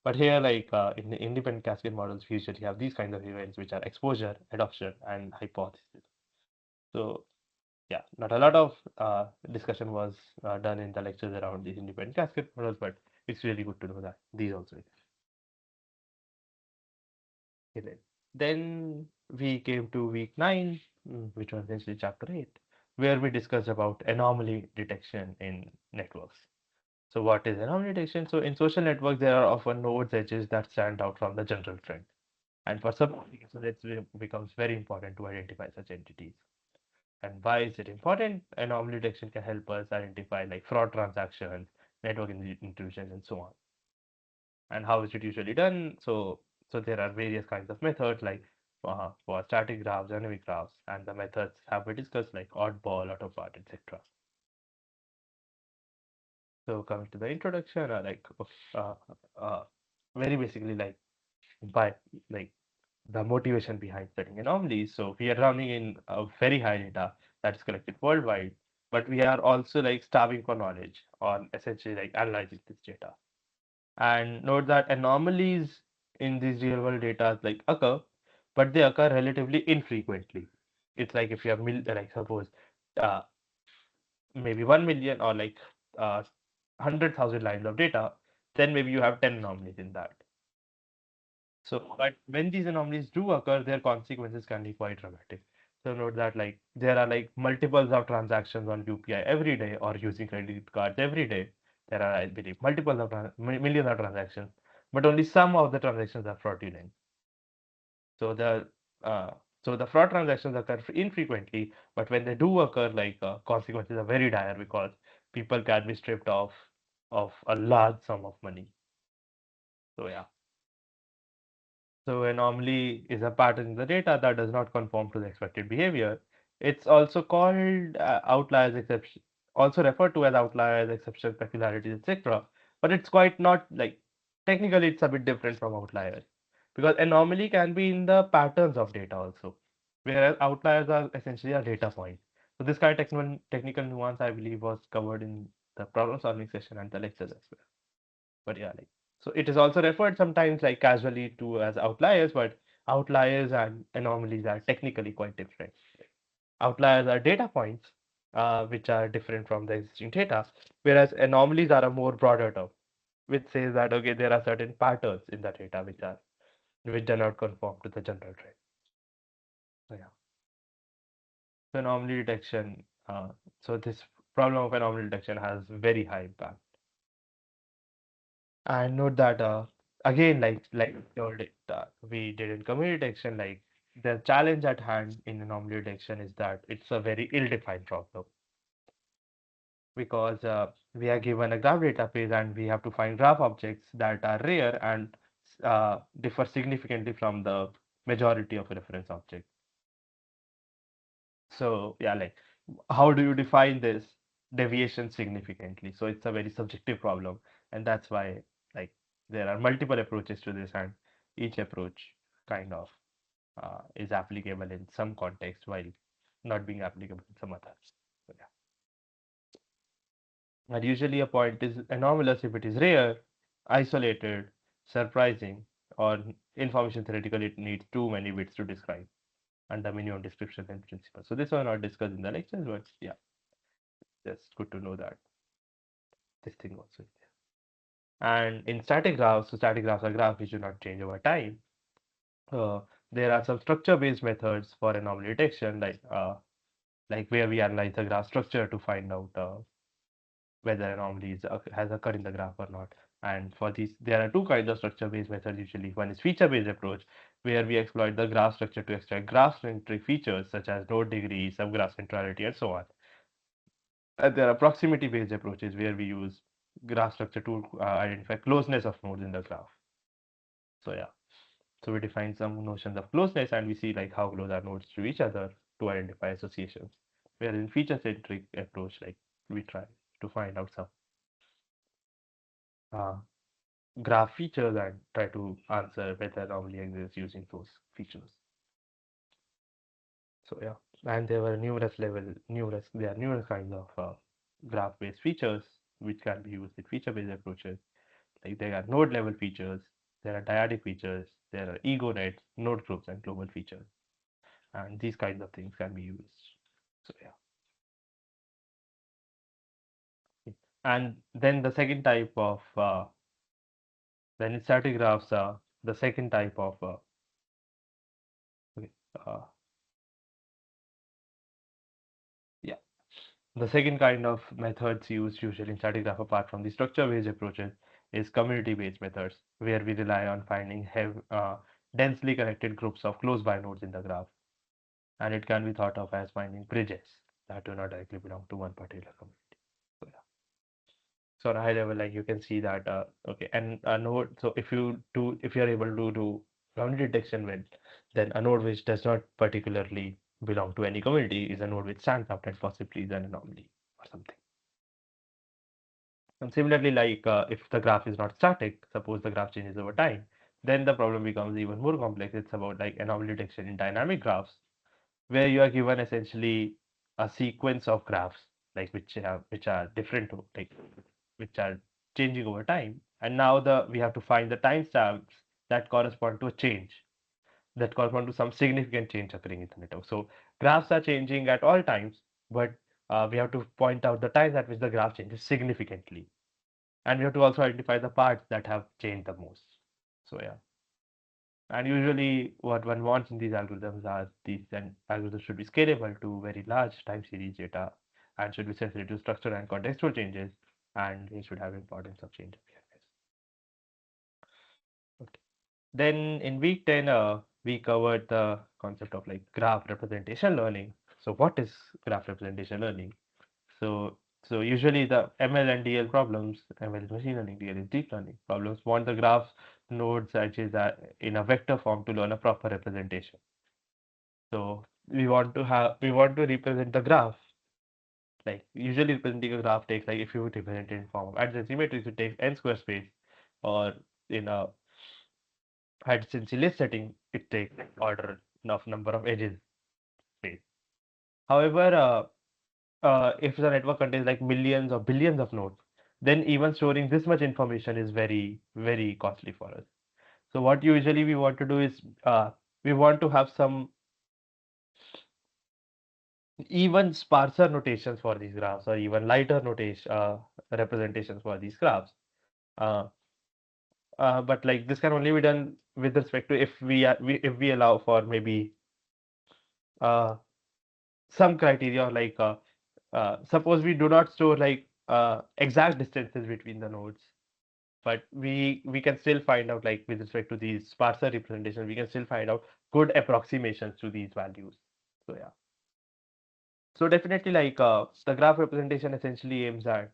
[SPEAKER 1] But here, like in the independent cascade models, we usually have these kinds of events, which are exposure, adoption, and hypothesis. So yeah, not a lot of discussion was done in the lectures around these independent cascade models, but it's really good to know that these also exist. Okay, then we came to week 9, which was essentially chapter 8, where we discussed about anomaly detection in networks. So what is anomaly detection? So in social networks, there are often nodes edges that stand out from the general trend. And for some applications, it becomes very important to identify such entities. And why is it important? Anomaly detection can help us identify like fraud transactions, network intrusions, and so on. And how is it usually done? So there are various kinds of methods like for static graphs, dynamic graphs, and the methods have been discussed like oddball, autopart, etc. So coming to the introduction, uh, uh, very basically like by like the motivation behind setting anomalies. So we are running in a very high data that is collected worldwide, but we are also like starving for knowledge on essentially like analyzing this data. And note that anomalies in these real world data like occur, but they occur relatively infrequently. It's like if you have like suppose uh, maybe 1 million or like 100,000 lines of data, then maybe you have 10 anomalies in that. So, but when these anomalies do occur, their consequences can be quite dramatic. So note that like there are like multiples of transactions on UPI every day or using credit cards every day. There are, I believe, multiples of millions of transactions, but only some of the transactions are fraudulent. So the uh, so the fraud transactions occur infrequently, but when they do occur, like consequences are very dire because people can be stripped of a large sum of money. So yeah. So anomaly is a pattern in the data that does not conform to the expected behavior. It's also called outliers, exception, also referred to as outliers, exceptions, peculiarities, etc. But it's quite not like technically it's a bit different from outliers because anomaly can be in the patterns of data also, whereas outliers are essentially a data point. So this kind of technical nuance I believe was covered in the problem solving session and the lectures as well. But yeah, like so it is also referred sometimes like casually to as outliers, but outliers and anomalies are technically quite different. Outliers are data points which are different from the existing data, whereas anomalies are a more broader term, which says that okay, there are certain patterns in the data which do not conform to the general trend. So yeah, so anomaly detection. So this problem of anomaly detection has very high impact. And note that again, like we did in community detection, like the challenge at hand in anomaly detection is that it's a very ill-defined problem because we are given a graph database and we have to find graph objects that are rare and differ significantly from the majority of reference objects. So yeah, like how do you define this deviation significantly? So it's a very subjective problem, and that's why like there are multiple approaches to this, and each approach kind of is applicable in some context while not being applicable in some others. So, yeah. And usually a point is anomalous if it is rare, isolated, surprising, or information theoretically it needs too many bits to describe under minimum description and principle. So this was not discussed in the lectures, but yeah, just good to know that this thing also is there. And in static graphs, so static graphs are graphs which do not change over time. Uh, there are some structure-based methods for anomaly detection, like where we analyze the graph structure to find out whether anomalies has occurred in the graph or not. And for these, there are two kinds of structure-based methods usually. One is feature-based approach, where we exploit the graph structure to extract graph-centric features such as node degree, subgraph centrality, and so on. There are proximity-based approaches where we use graph structure to identify closeness of nodes in the graph. So yeah, so we define some notions of closeness and we see like how close are nodes to each other to identify associations. Whereas in feature-centric approach, like we try to find out some uh, graph features and try to answer whether anomaly exists using those features. So yeah, and there were there are numerous kinds of graph-based features which can be used with feature-based approaches. Like there are node level features, there are dyadic features, there are ego nets, node groups, and global features. And these kinds of things can be used. So yeah. And then the second type of then in static graphs, the second type of okay, uh, yeah, the second kind of methods used usually in static graph apart from the structure-based approaches is community-based methods, where we rely on finding densely connected groups of close-by nodes in the graph. And it can be thought of as finding bridges that do not directly belong to one particular community. So, yeah. So on a high level, like you can see that okay, and a node. So if you are able to do community detection with, then a node which does not particularly belong to any community is a node which stands out and possibly is an anomaly or something. And similarly, like if the graph is not static, suppose the graph changes over time, then the problem becomes even more complex. It's about like anomaly detection in dynamic graphs, where you are given essentially a sequence of graphs, like which are different, like which are changing over time. And now we have to find the timestamps that correspond to a change, that correspond to some significant change occurring in the network. So graphs are changing at all times, but we have to point out the times at which the graph changes significantly. And we have to also identify the parts that have changed the most. So yeah. And usually what one wants in these algorithms are these and algorithms should be scalable to very large time series data and should be sensitive to structural and contextual changes and they should have importance of change awareness. Okay. Then in week 10, we covered the concept of like graph representation learning. So what is graph representation learning? So, so usually the ML and DL problems, ML is machine learning, DL is deep learning problems want the graphs nodes edges are in a vector form to learn a proper representation. So we want to represent the graph. Like usually representing a graph takes, like if you represent it in form of adjacency matrix, it takes n square space, or in a adjacency list setting, it takes order of number of edges space. However, if the network contains like millions or billions of nodes, then even storing this much information is very, very costly for us. So what usually we want to do is we want to have some even sparser notations for these graphs, or even lighter notation representations for these graphs. Uh, but like this can only be done with respect to if we allow for maybe uh, some criteria, like suppose we do not store like exact distances between the nodes, but we can still find out, like with respect to these sparser representations, we can still find out good approximations to these values. So yeah, so definitely like the graph representation essentially aims at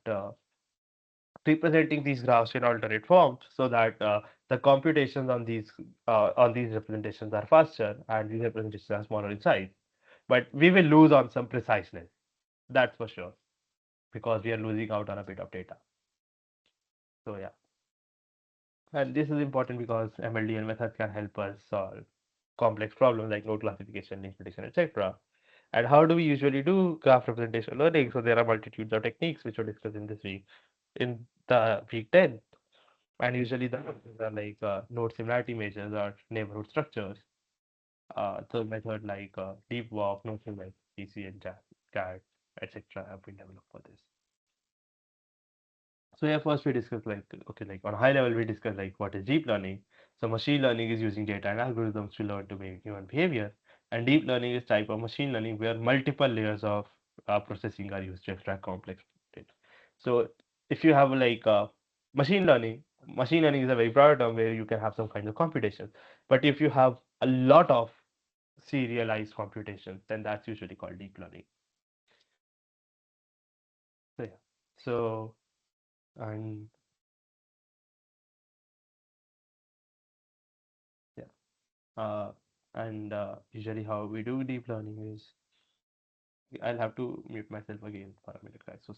[SPEAKER 1] representing these graphs in alternate forms, so that the computations on these representations are faster and these representations are smaller in size. But we will lose on some preciseness, that's for sure, because we are losing out on a bit of data. So yeah, and this is important because MLDL methods can help us solve complex problems like node classification, link prediction, etc. And how do we usually do graph representation learning? So there are multitudes of techniques which we're discussing this week in the week 10. And usually the methods are like node similarity measures or neighborhood structures. The method like deep walk, node similarity, PC and CAD, etc. have been developed for this. So yeah, first we discuss like, okay, like on a high level we discuss like what is deep learning. So machine learning is using data and algorithms to learn to make human behavior, and deep learning is type of machine learning where multiple layers of processing are used to extract complex data. So if you have like machine learning, machine learning is a very broad term where you can have some kind of computation. But if you have a lot of serialized computations, then that's usually called deep learning. So yeah. So and yeah. Uh, and usually how we do deep learning is, I'll have to mute myself again for a minute, guys. So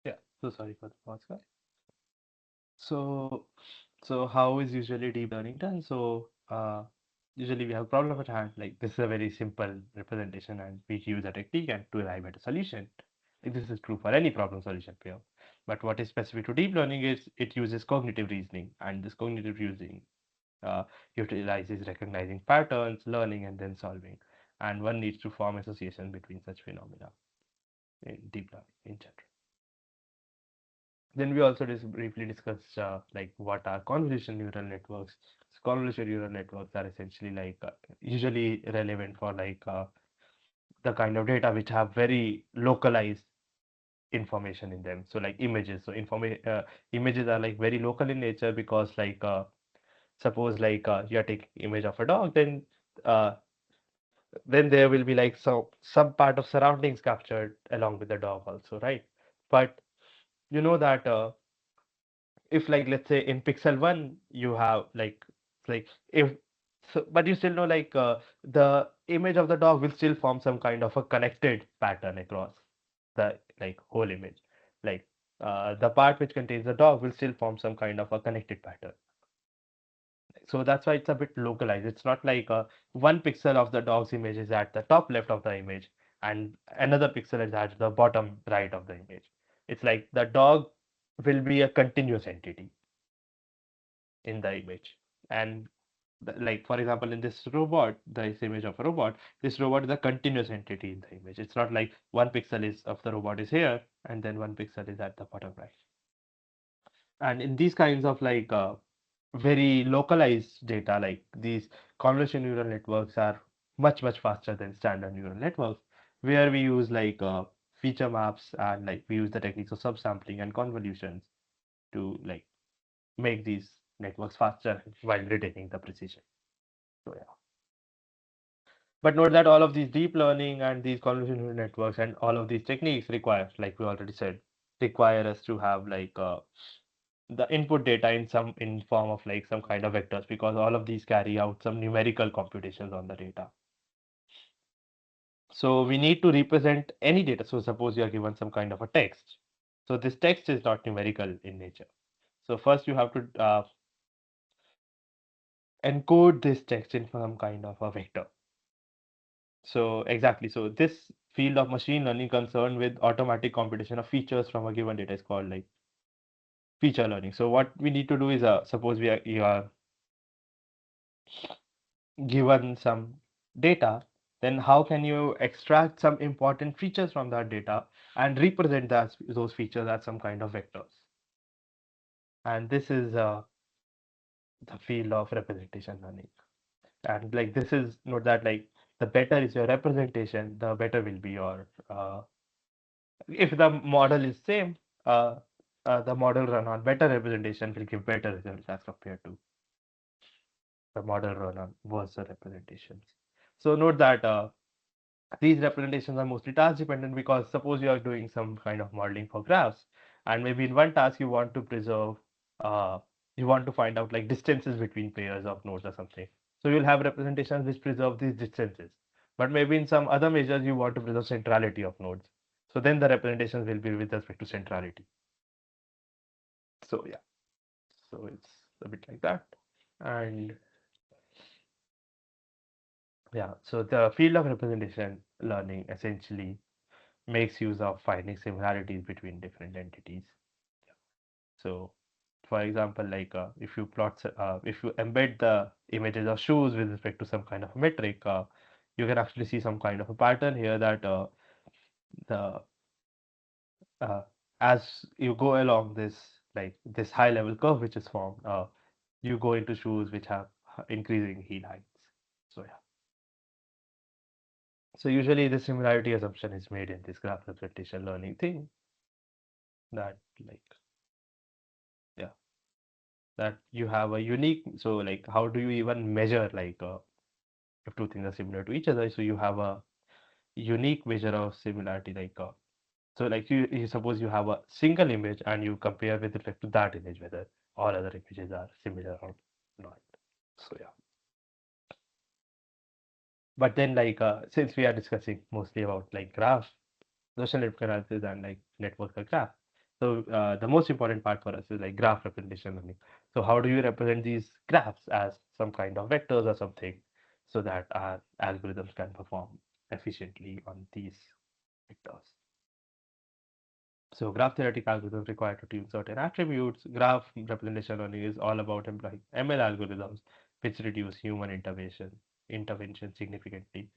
[SPEAKER 1] yeah, so sorry for the pause, guys. So, so how is usually deep learning done? So, usually we have a problem at hand. Like this is a very simple representation, and we use a technique and to arrive at a solution. Like this is true for any problem solution pair. But what is specific to deep learning is it uses cognitive reasoning, and this cognitive reasoning uh, utilizes recognizing patterns, learning, and then solving. And one needs to form association between such phenomena in deep learning in general. Then we also briefly discussed like what are convolutional neural networks. So convolutional neural networks are essentially like usually relevant for like the kind of data which have very localized information in them. So like images. So images are like very local in nature because like suppose like you're taking image of a dog, then uh, then there will be like some part of surroundings captured along with the dog also, right? But you know that if like let's say in pixel 1 you have like if so, but you still know like the image of the dog will still form some kind of a connected pattern across the like whole image, like the part which contains the dog will still form some kind of a connected pattern. So that's why it's a bit localized. It's not like one pixel of the dog's image is at the top left of the image and another pixel is at the bottom right of the image. It's like the dog will be a continuous entity in the image. And like for example, in this robot, this image of a robot, this robot is a continuous entity in the image. It's not like one pixel is of the robot is here and then one pixel is at the bottom right. And in these kinds of like very localized data, like these convolution neural networks are much faster than standard neural networks, where we use like feature maps and like we use the techniques of subsampling and convolutions to like make these networks faster while retaining the precision. So yeah. But note that all of these deep learning and these convolution neural networks and all of these techniques require, like we already said, require us to have like the input data in some in form of like some kind of vectors because all of these carry out some numerical computations on the data. So we need to represent any data. So suppose you are given some kind of a text. So this text is not numerical in nature. So first you have to encode this text in some kind of a vector. So exactly. So this field of machine learning concerned with automatic computation of features from a given data is called like feature learning. So what we need to do is suppose you are given some data, then how can you extract some important features from that data and represent those features as some kind of vectors? And this is the field of representation learning. And like this is note that like the better is your representation, the better will be your if the model is same, uh, the model run on better representation will give better results as compared to the model run on worse representations. So note that these representations are mostly task dependent because suppose you are doing some kind of modeling for graphs and maybe in one task you want to preserve uh, you want to find out like distances between pairs of nodes or something, so you'll have representations which preserve these distances, but maybe in some other measures you want to preserve centrality of nodes, so then the representations will be with respect to centrality. So yeah, so it's a bit like that. And yeah, so the field of representation learning essentially makes use of finding similarities between different entities. So, for example, like if you embed the images of shoes with respect to some kind of metric, you can actually see some kind of a pattern here that the uh, as you go along this like this high level curve which is formed, you go into shoes which have increasing heel heights. So yeah. So usually the similarity assumption is made in this graph representation learning thing that like yeah that you have a unique, so like how do you even measure like if two things are similar to each other, so you have a unique measure of similarity like so like you suppose you have a single image and you compare with respect to that image whether all other images are similar or not. So yeah, but then like since we are discussing mostly about like graph social network analysis and like network or graph. So the most important part for us is like graph representation learning. So how do you represent these graphs as some kind of vectors or something so that our algorithms can perform efficiently on these vectors? So graph theoretic algorithms require to tune certain attributes. Graph representation learning is all about employing ML algorithms which reduce human intervention significantly,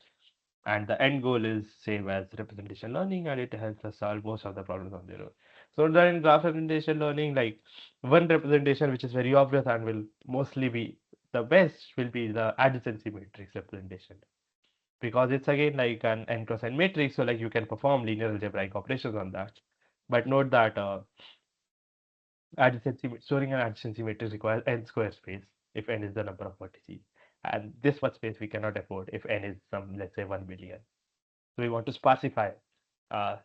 [SPEAKER 1] and the end goal is same as representation learning and it helps us solve most of the problems on their own. So then in graph representation learning, like one representation which is very obvious and will mostly be the best will be the adjacency matrix representation, because it's again like an n cross n matrix, so like you can perform linear algebraic operations on that. But note that storing an adjacency matrix requires n square space if n is the number of vertices, and this much space we cannot afford if n is some, let's say, 1 billion. So we want to sparsify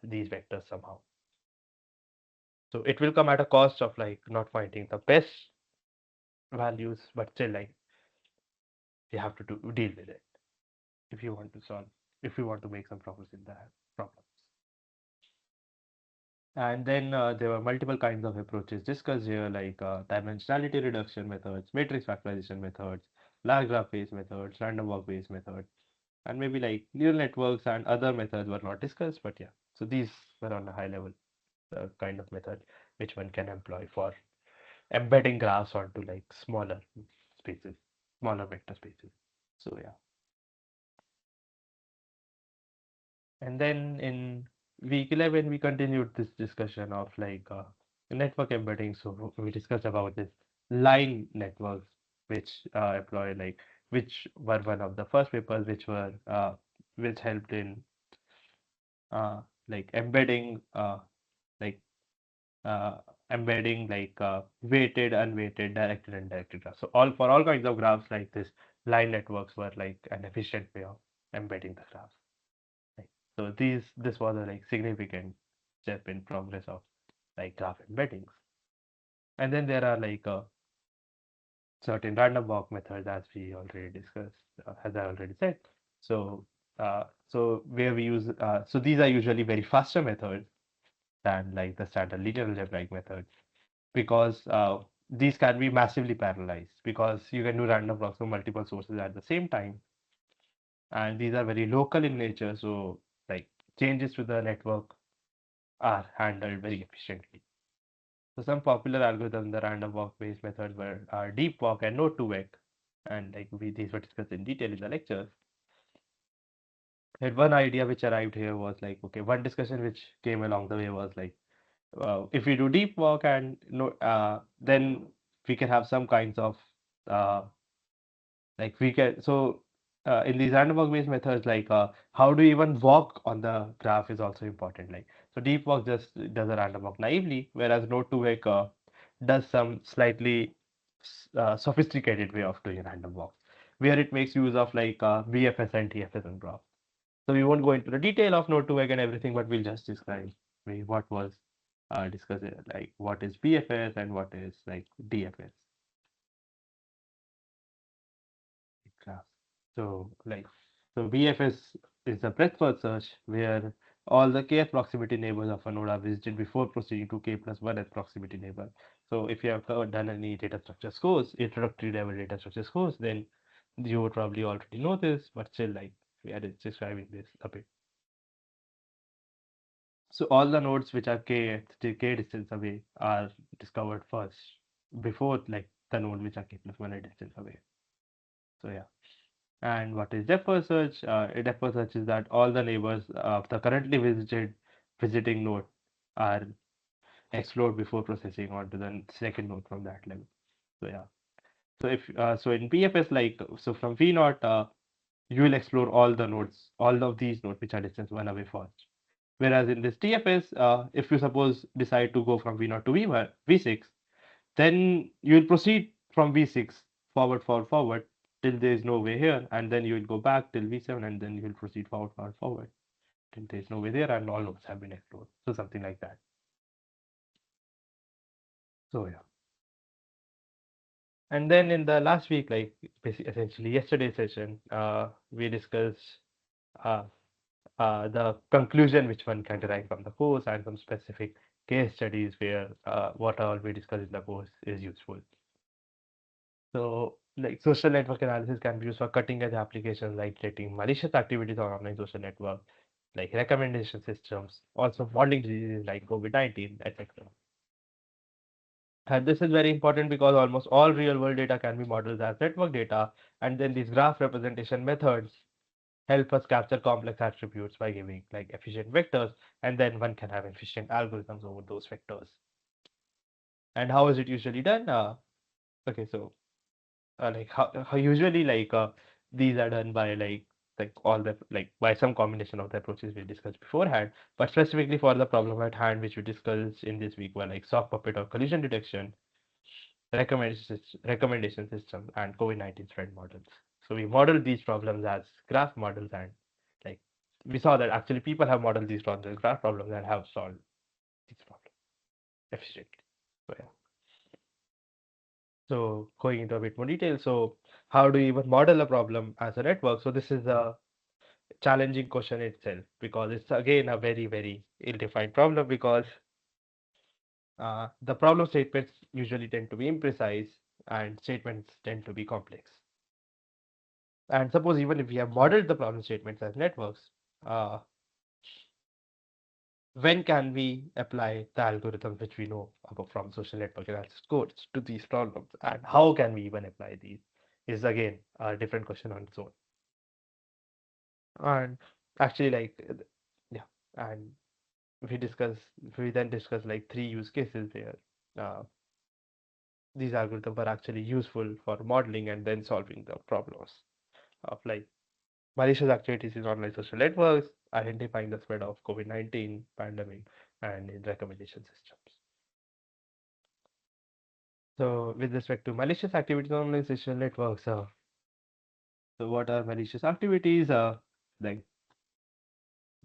[SPEAKER 1] these vectors somehow. So it will come at a cost of like not finding the best values, but still like you have to deal with it if you want to solve, if you want to make some progress in that problem. And then there were multiple kinds of approaches discussed here, like dimensionality reduction methods, matrix factorization methods, large graph-based methods, random walk-based methods, and maybe like neural networks and other methods were not discussed, but yeah. So these were on a high level kind of method which one can employ for embedding graphs onto like smaller spaces, smaller vector spaces. So yeah. And then in week 11, we continued this discussion of like network embedding. So we discussed about this line networks, which employ like, which were one of the first papers which helped in uh, like like uh, embedding like weighted, unweighted, directed, and indirected graphs. So all for all kinds of graphs like this, line networks were like an efficient way of embedding the graphs. Right. So this was a like significant step in progress of like graph embeddings. And then there are like certain random walk methods as we already discussed, as I already said. So so where we use so these are usually very faster methods than like the standard linear algebraic methods because these can be massively parallelized because you can do random walks from multiple sources at the same time, and these are very local in nature. So like changes to the network are handled very efficiently. So some popular algorithms, the random walk-based methods were deep walk and node2vec, and like these were discussed in detail in the lectures. And one idea which arrived here was like, okay, one discussion which came along the way was like, if we do deep walk and no, then we can have some kinds of uh, like we can so in these random walk based methods like how do you even walk on the graph is also important, like so deep walk just does a random walk naively, whereas node2vec does some slightly sophisticated way of doing a random walk where it makes use of like BFS and TFS and graph. So we won't go into the detail of node2vec and everything, but we'll just describe what was discussed, like what is BFS and what is like DFS graphs. So like so BFS is the breadth first search where all the kth proximity neighbors of a node are visited before proceeding to k plus 1th proximity neighbor. So if you have done any data structure scores, introductory level data structure scores, then you would probably already know this, but still like we are describing this a bit. So all the nodes which are k distance away are discovered first before like the node which are k plus 1 distance away. So yeah. And what is depth first search? A depth first search is that all the neighbors of the currently visiting node are explored before processing onto the second node from that level. So yeah. So if so in PFS like so from V naught you will explore all the nodes, all of these nodes which are distance one away first. Whereas in this TFS, if you suppose decide to go from V naught to V1, V6, then you will proceed from V6 forward till there is no way here, and then you will go back till V7, and then you will proceed forward till there is no way there, and all nodes have been explored. So something like that. So yeah. And then in the last week, like essentially yesterday's session, we discussed uh, the conclusion which one can derive from the course and some specific case studies where what all we discussed in the course is useful. So, like social network analysis can be used for cutting edge applications like detecting malicious activities on online social network, like recommendation systems, also modeling diseases like COVID-19, etc. And this is very important because almost all real world data can be modeled as network data, and then these graph representation methods help us capture complex attributes by giving like efficient vectors, and then one can have efficient algorithms over those vectors. And how is it usually done? Okay, so like how usually like these are done by like all the like by some combination of the approaches we discussed beforehand, but specifically for the problem at hand which we discussed in this week were like sock puppet or collision detection, recommendation system, and COVID-19 spread models. So we modeled these problems as graph models, and like we saw that actually people have modeled these problems as graph problems and have solved these problems efficiently. So yeah. So going into a bit more detail, so how do you even model a problem as a network? So this is a challenging question itself because it's again a very, very ill-defined problem because the problem statements usually tend to be imprecise and statements tend to be complex. And suppose even if we have modeled the problem statements as networks, uh, when can we apply the algorithms which we know about from social network analysis codes to these problems, and how can we even apply these is again a different question on its own. And actually, yeah, and we discuss, we then discuss like three use cases where uh, these algorithms are actually useful for modeling and then solving the problems of like malicious activities in online social networks, identifying the spread of COVID-19 pandemic, and in recommendation systems. So, with respect to malicious activities on online social networks, so what are malicious activities? Like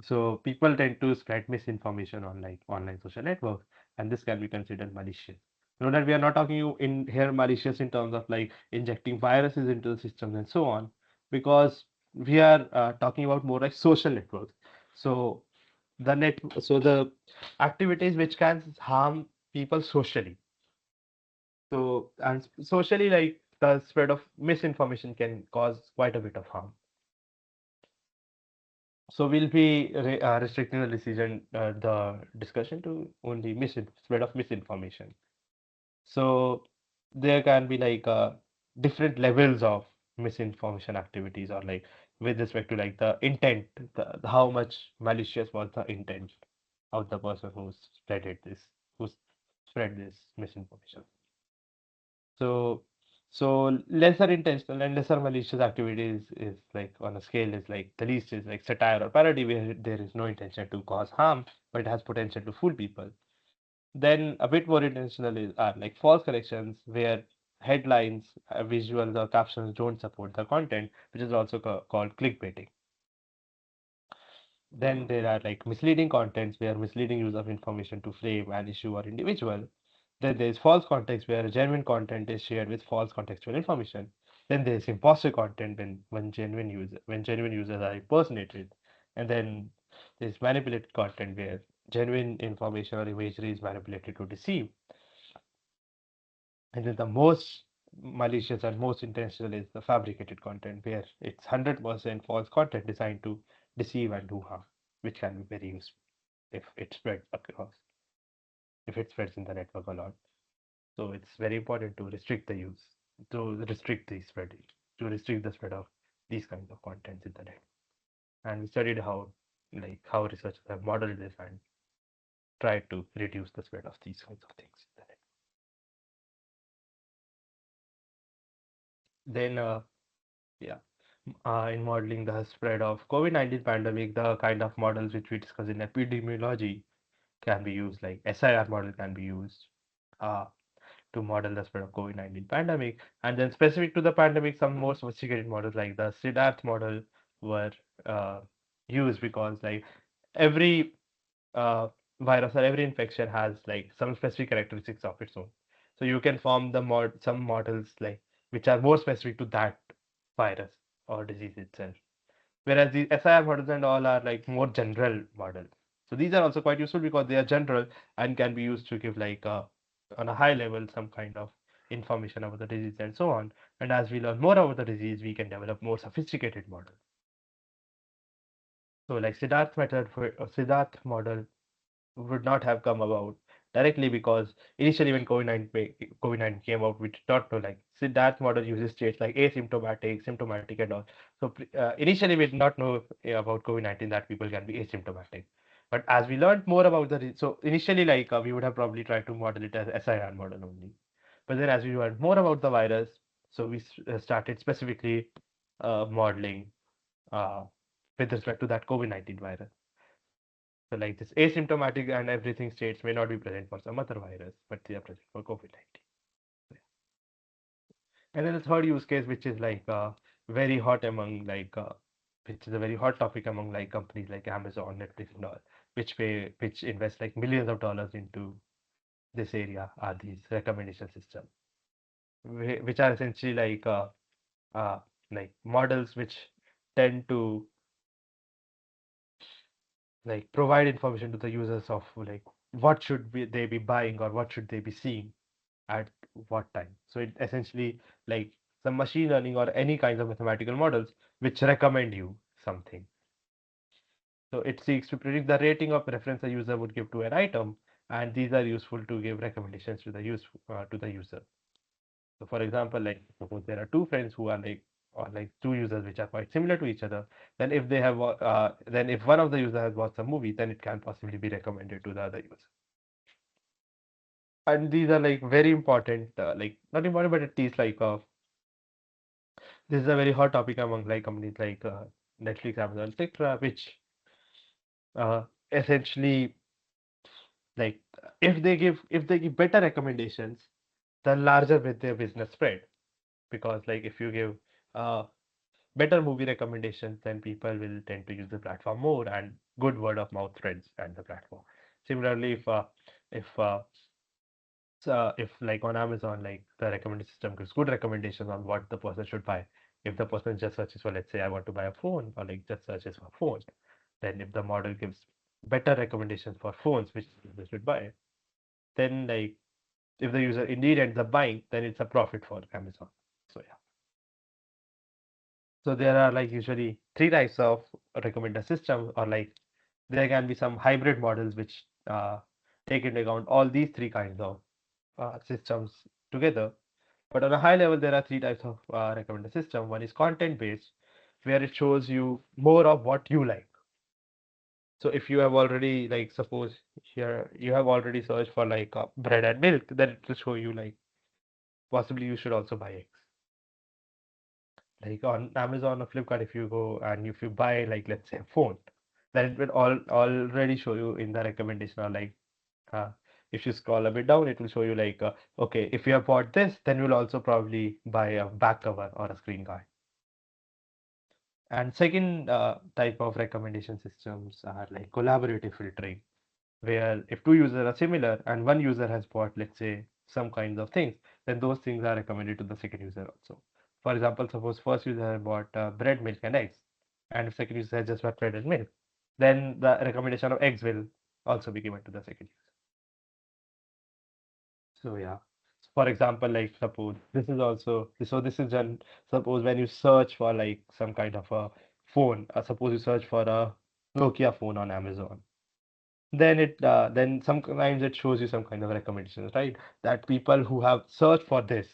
[SPEAKER 1] So people tend to spread misinformation on like online social networks, and this can be considered malicious. Know that we are not talking you in here malicious in terms of like injecting viruses into the systems and so on, because we are talking about more like social networks. So the activities which can harm people socially. So and socially, like the spread of misinformation can cause quite a bit of harm. So we'll be restricting the discussion to only spread of misinformation. So there can be like different levels of misinformation activities, or like with respect to like the intent, how much malicious was the intent of the person who who spread this misinformation. So, so lesser intentional and lesser malicious activities is like on a scale is like the least is like satire or parody where there is no intention to cause harm, but it has potential to fool people. Then a bit more intentional is are like false corrections where headlines, visuals or captions don't support the content, which is also called clickbaiting. Then there are like misleading contents where misleading use of information to frame an issue or individual. Then there is false context where genuine content is shared with false contextual information. Then there is imposter content when genuine users are impersonated. And then there's manipulated content where genuine information or imagery is manipulated to deceive. And then the most malicious and most intentional is the fabricated content where it's 100% false content designed to deceive and do harm, which can be very useful if it spreads across, if it spreads in the network a lot. So it's very important to restrict the use, to restrict the spread, to restrict the spread of these kinds of contents in the net. And we studied how researchers have modeled this and tried to reduce the spread of these kinds of things in the net. Then yeah, in modeling the spread of COVID-19 pandemic, the kind of models which we discuss in epidemiology can be used, like SIR model can be used. Uh, to model the spread of COVID-19 pandemic. And then specific to the pandemic, some more sophisticated models like the SIDART model were uh, used because like every uh, virus or every infection has like some specific characteristics of its own. So you can form some models like which are more specific to that virus or disease itself. Whereas the SIR models and all are like more general models. So these are also quite useful because they are general and can be used to give like on a high level some kind of information about the disease and so on. And as we learn more about the disease, we can develop more sophisticated models. So like Siddharth model would not have come about directly because initially when COVID-19 came out, we did not know like Siddharth model uses states like asymptomatic, symptomatic, and all. So initially we did not know about COVID-19 that people can be asymptomatic. But as we learned more about so initially like we would have probably tried to model it as SIR model only. But then as we learned more about the virus, so we started specifically modeling uh, with respect to that COVID-19 virus. So like this asymptomatic and everything states may not be present for some other virus, but they are present for COVID-19. And then the third use case, which is like very hot among which is a very hot topic among like companies like Amazon, Netflix, and all, which invest like millions of dollars into this area are these recommendation systems, which are essentially uh, like models which tend to like provide information to the users of like what they be buying or what should they be seeing at what time. So it essentially like some machine learning or any kinds of mathematical models which recommend you something. So it seeks to predict the rating of preference a user would give to an item, and these are useful to give recommendations to the user. So for example, like suppose there are two friends who are or like two users which are quite similar to each other, then if one of the user has watched a movie, then it can possibly be recommended to the other user. And these are like very important, like not important, but at least this is a very hot topic among like companies like Netflix, Amazon, etc., which uh, essentially like if they give better recommendations, the larger with their business spread. Because like if you give uh, better movie recommendations, then people will tend to use the platform more, and good word of mouth spreads at the platform. Similarly, if like on Amazon, like the recommendation system gives good recommendations on what the person should buy. If the person just searches for, let's say, I want to buy a phone, or like just searches for phone, then if the model gives better recommendations for phones which they should buy, then like if the user indeed ends up buying, then it's a profit for Amazon. So yeah. So there are like usually three types of recommender system, or like there can be some hybrid models which take into account all these three kinds of systems together. But on a high level, there are three types of recommender system. One is content based, where it shows you more of what you like. So if you have already like suppose here you have already searched for like bread and milk, then it will show you like possibly you should also buy eggs. Like on Amazon or Flipkart, if you go and if you buy like let's say a phone, then it will already show you in the recommendation, or like uh, if you scroll a bit down, it will show you like okay, if you have bought this, then you'll also probably buy a back cover or a screen guard. And second type of recommendation systems are like collaborative filtering, where if two users are similar and one user has bought, let's say, some kinds of things, then those things are recommended to the second user also. For example, suppose first user has bought bread, milk, and eggs, and if second user has just bought bread and milk, then the recommendation of eggs will also be given to the second user. So yeah. For example, like suppose this is also so this is done. Suppose when you search for like some kind of a phone, suppose you search for a Nokia phone on Amazon, then sometimes it shows you some kind of recommendations, right? That people who have searched for this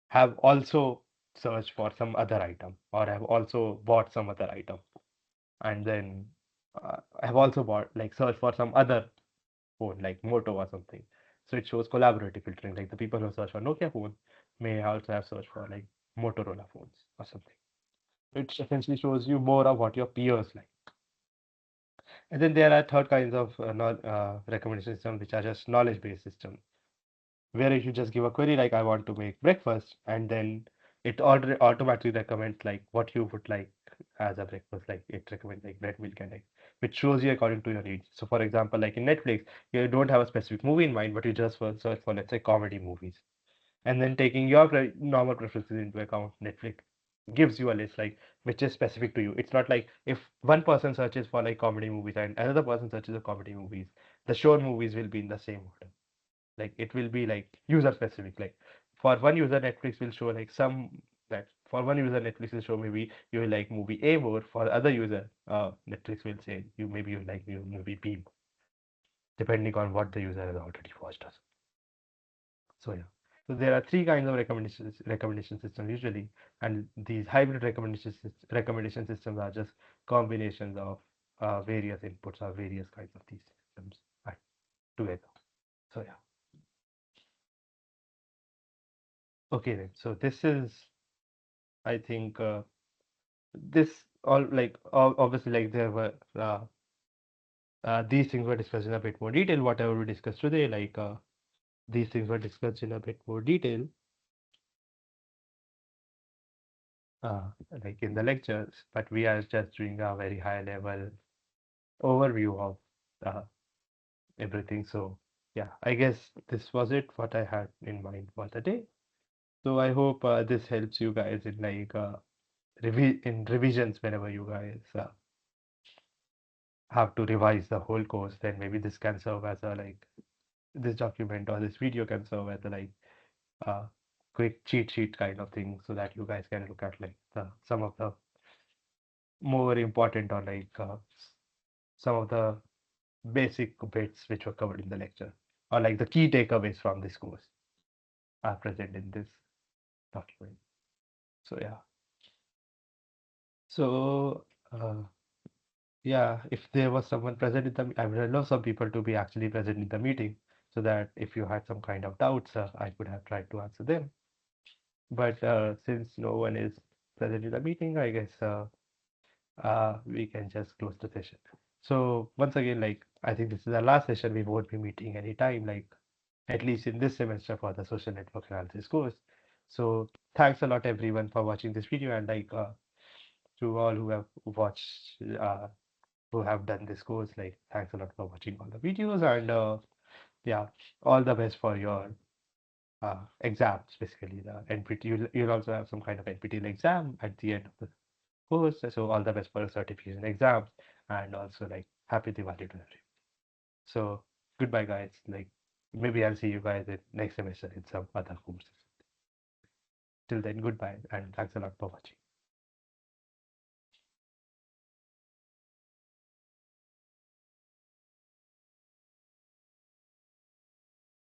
[SPEAKER 1] have also searched for some other item, or have also bought some other item, and then have also bought like search for some other phone like Moto or something. So it shows collaborative filtering, like the people who search for Nokia phone may also have searched for like Motorola phones or something. It essentially shows you more of what your peers like. And then there are third kinds of recommendation systems which are just knowledge based systems, where if you just give a query like I want to make breakfast, and then it already automatically recommends like what you would like as a breakfast, like it recommends like bread, milk, and eggs, which shows you according to your needs. So for example, like in Netflix, you don't have a specific movie in mind, but you just search for, let's say, comedy movies, and then taking your normal preferences into account, Netflix gives you a list like which is specific to you. It's not like if one person searches for like comedy movies and another person searches for comedy movies, the shown movies will be in the same order. Like it will be like user specific. Like for one user, Netflix will show like some that for one user, Netflix will show maybe you will like movie A more. For other user, Netflix will say you like movie B more, depending on what the user has already watched us. So yeah. So there are three kinds of recommendation systems usually, and these hybrid recommendation systems are just combinations of various inputs or various kinds of these systems together. So yeah. Okay then. So this is, I think, this all like obviously like there were these things were discussed in a bit more detail. Whatever we discussed today, like these things were discussed in a bit more detail.
[SPEAKER 2] uh, like in the lectures, but we are just doing a very high level overview of uh, everything. So yeah, I guess this was it what I had in mind for the day. So I hope this helps you guys in like revisions whenever you guys have to revise the whole course. Then maybe this can serve as a like this document or this video can serve as a like uh, quick cheat sheet kind of thing, so that you guys can look at like some of the more important or like some of the basic bits which were covered in the lecture, or like the key takeaways from this course are present in this document. So yeah. So yeah, if there was someone present in the, I would love some people to be actually present in the meeting, so that if you had some kind of doubts, I could have tried to answer them. But since no one is present in the meeting, I guess we can just close the session. So once again, like I think this is the last session. We won't be meeting anytime, like at least in this semester for the social network analysis course. So thanks a lot everyone for watching this video, and like to all who have watched, who have done this course, like thanks a lot for watching all the videos, and yeah, all the best for your exams. Basically, the NPT, you'll also have some kind of NPTEL exam at the end of the course. So all the best for your certification exams, and also like happy Diwali to everyone. So goodbye, guys. Like maybe I'll see you guys in next semester in some other courses. Till then, goodbye, and thanks a lot for watching.